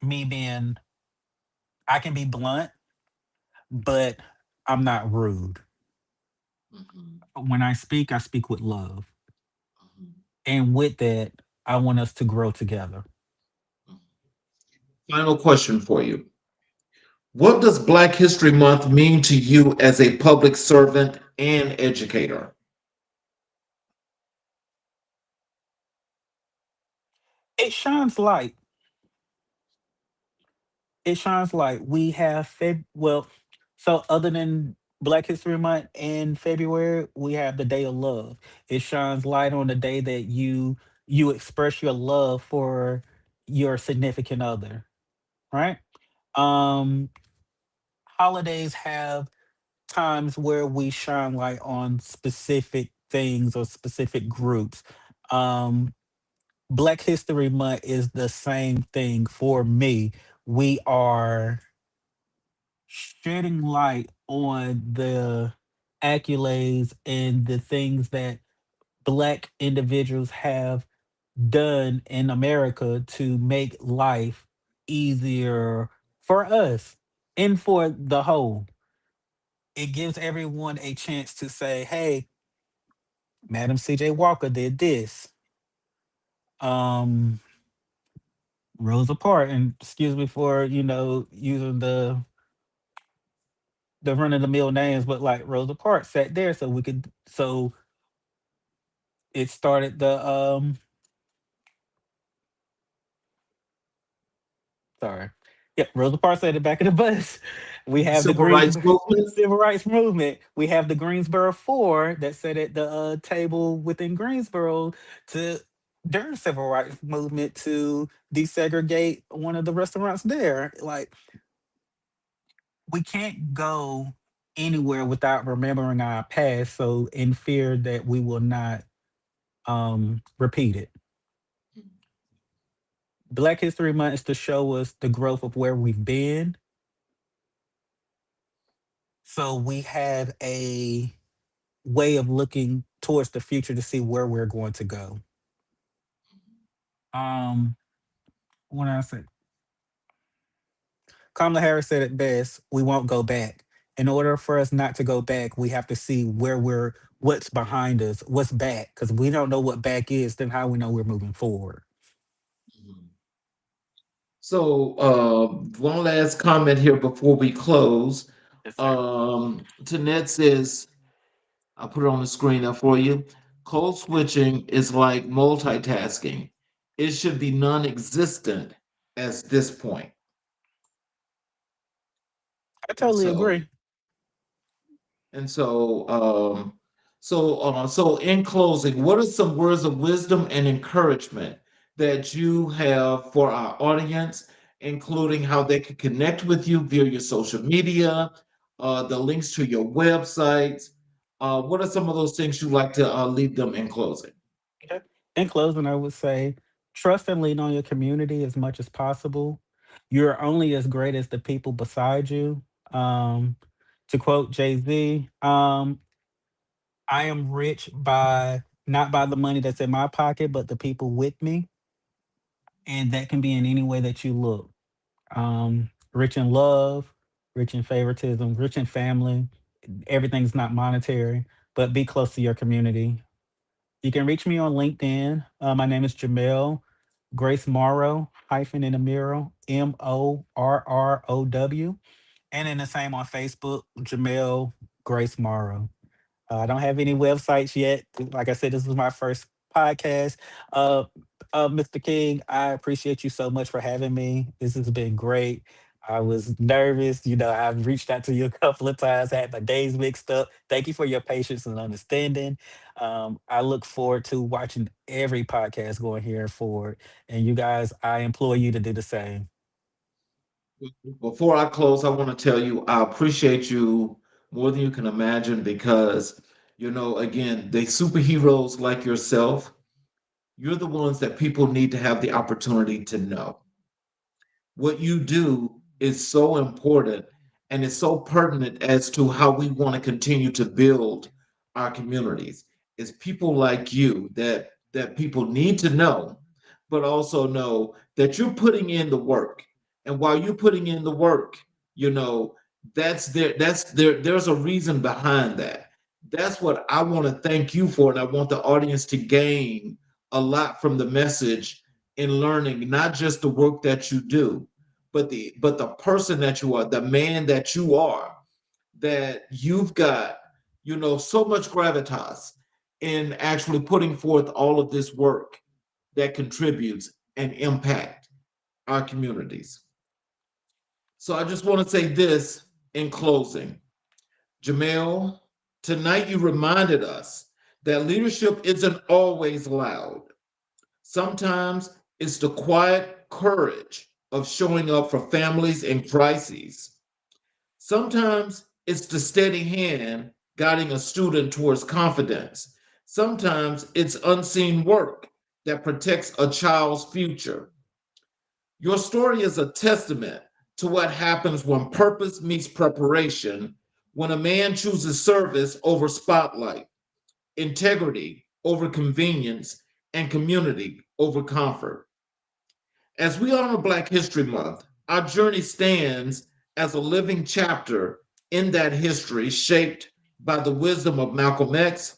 [SPEAKER 3] me being, I can be blunt, but I'm not rude.
[SPEAKER 2] Mhm.
[SPEAKER 3] When I speak with love.
[SPEAKER 2] Mhm.
[SPEAKER 3] And with that, I want us to grow together.
[SPEAKER 2] Mhm. Final question for you. What does Black History Month mean to you as a public servant and educator?
[SPEAKER 3] It shines light. It shines light. We have so other than Black History Month in February, we have the Day of Love. It shines light on the day that you express your love for your significant other, right? Um Holidays have times where we shine light on specific things or specific groups. Um Black History Month is the same thing for me. We are shedding light on the accolades and the things that Black individuals have done in America to make life easier for us and for the whole. It gives everyone a chance to say, hey, Madam CJ Walker did this. Um, Rosa Parks, and excuse me for, using the run of the mill names, but like Rosa Parks sat there so it started sorry. Yep, Rosa Parks at the back of the bus. We
[SPEAKER 2] The
[SPEAKER 3] have the
[SPEAKER 2] Civil Rights
[SPEAKER 3] Greensboro
[SPEAKER 2] Movement?
[SPEAKER 3] Civil Rights Movement. We have the Greensboro Four that sat at the table within Greensboro to during Civil Rights Movement to desegregate one of the restaurants there. Like, we can't go anywhere without remembering our past, so in fear that we will not repeat it. Black History Month is to show us the growth of where we've been So we have a way of looking towards the future to see where we're going to go. Um, when I say Kamala Harris said it best, we won't go back. In order for us not to go back, we have to see what's behind us, what's back, because we don't know what back is, then how we know we're moving forward.
[SPEAKER 2] Mhm. So, one last comment here before we close.
[SPEAKER 3] Yes, sir.
[SPEAKER 2] Tanette says, I'll put it on the screen now for you. Code switching is like multitasking. It should be non-existent at this point.
[SPEAKER 3] I
[SPEAKER 2] And
[SPEAKER 3] totally
[SPEAKER 2] so,
[SPEAKER 3] agree.
[SPEAKER 2] and so, so in closing, what are some words of wisdom and encouragement that you have for our audience, including how they can connect with you via your social media, the links to your websites? What are some of those things you'd like to leave them in closing?
[SPEAKER 3] Okay. In closing, I would say trust and lean on your community as much as possible. You're only as great as the people beside you. Um, to quote Jay Z, I am rich by not by the money that's in my pocket, but the people with me. And that can be in any way that you look. Rich in love, rich in favoritism, rich in family. Everything's not monetary, but be close to your community. You can reach me on LinkedIn. My name is Jamel Grace-Morrow, hyphen in the mural, Morrow. And then the same on Facebook, Jamel Grace-Morrow. I don't have any websites yet. Like I said, this is my first podcast. Uh, Mr. King, I appreciate you so much for having me. This has been great. I was nervous. I've reached out to you a couple of times. I had my days mixed up. Thank you for your patience and understanding. I look forward to watching every podcast going here forward. And you guys, I implore you to do the same.
[SPEAKER 2] Before I close, I want to tell you I appreciate you more than you can imagine because, again, the superheroes like yourself, you're the ones that people need to have the opportunity to know. What you do is so important and it's so pertinent as to how we want to continue to build our communities. It's people like you that people need to know, but also know that you're putting in the work. And while you're putting in the work, you know, there's a reason behind that. That's what I want to thank you for. And I want the audience to gain a lot from the message in learning not just the work that you do, but the person that you are, the man that you are, that you've got, so much gravitas in actually putting forth all of this work that contributes and impact our communities. So I just want to say this in closing. Jamel, tonight you reminded us that leadership isn't always loud. Sometimes it's the quiet courage of showing up for families in crises. Sometimes it's the steady hand guiding a student towards confidence. Sometimes it's unseen work that protects a child's future. Your story is a testament to what happens when purpose meets preparation, when a man chooses service over spotlight, integrity over convenience, and community over comfort. As we honor Black History Month, our journey stands as a living chapter in that history shaped by the wisdom of Malcolm X,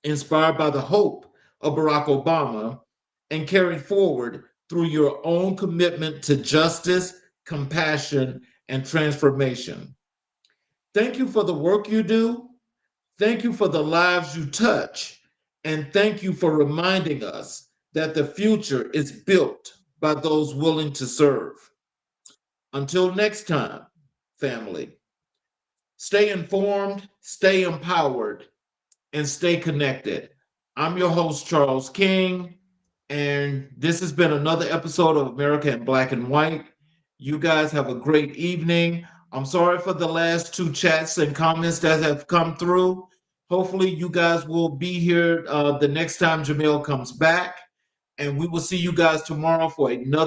[SPEAKER 2] inspired by the hope of Barack Obama, and carried forward through your own commitment to justice, compassion, and transformation. Thank you for the work you do. Thank you for the lives you touch. And thank you for reminding us that the future is built by those willing to serve. Until next time, family, stay informed, stay empowered, and stay connected. I'm your host, Charles King, and this has been another episode of America in Black and White. You guys have a great evening. I'm sorry for the last two chats and comments that have come through. Hopefully, you guys will be here the next time Jamel comes back, and we will see you guys tomorrow for another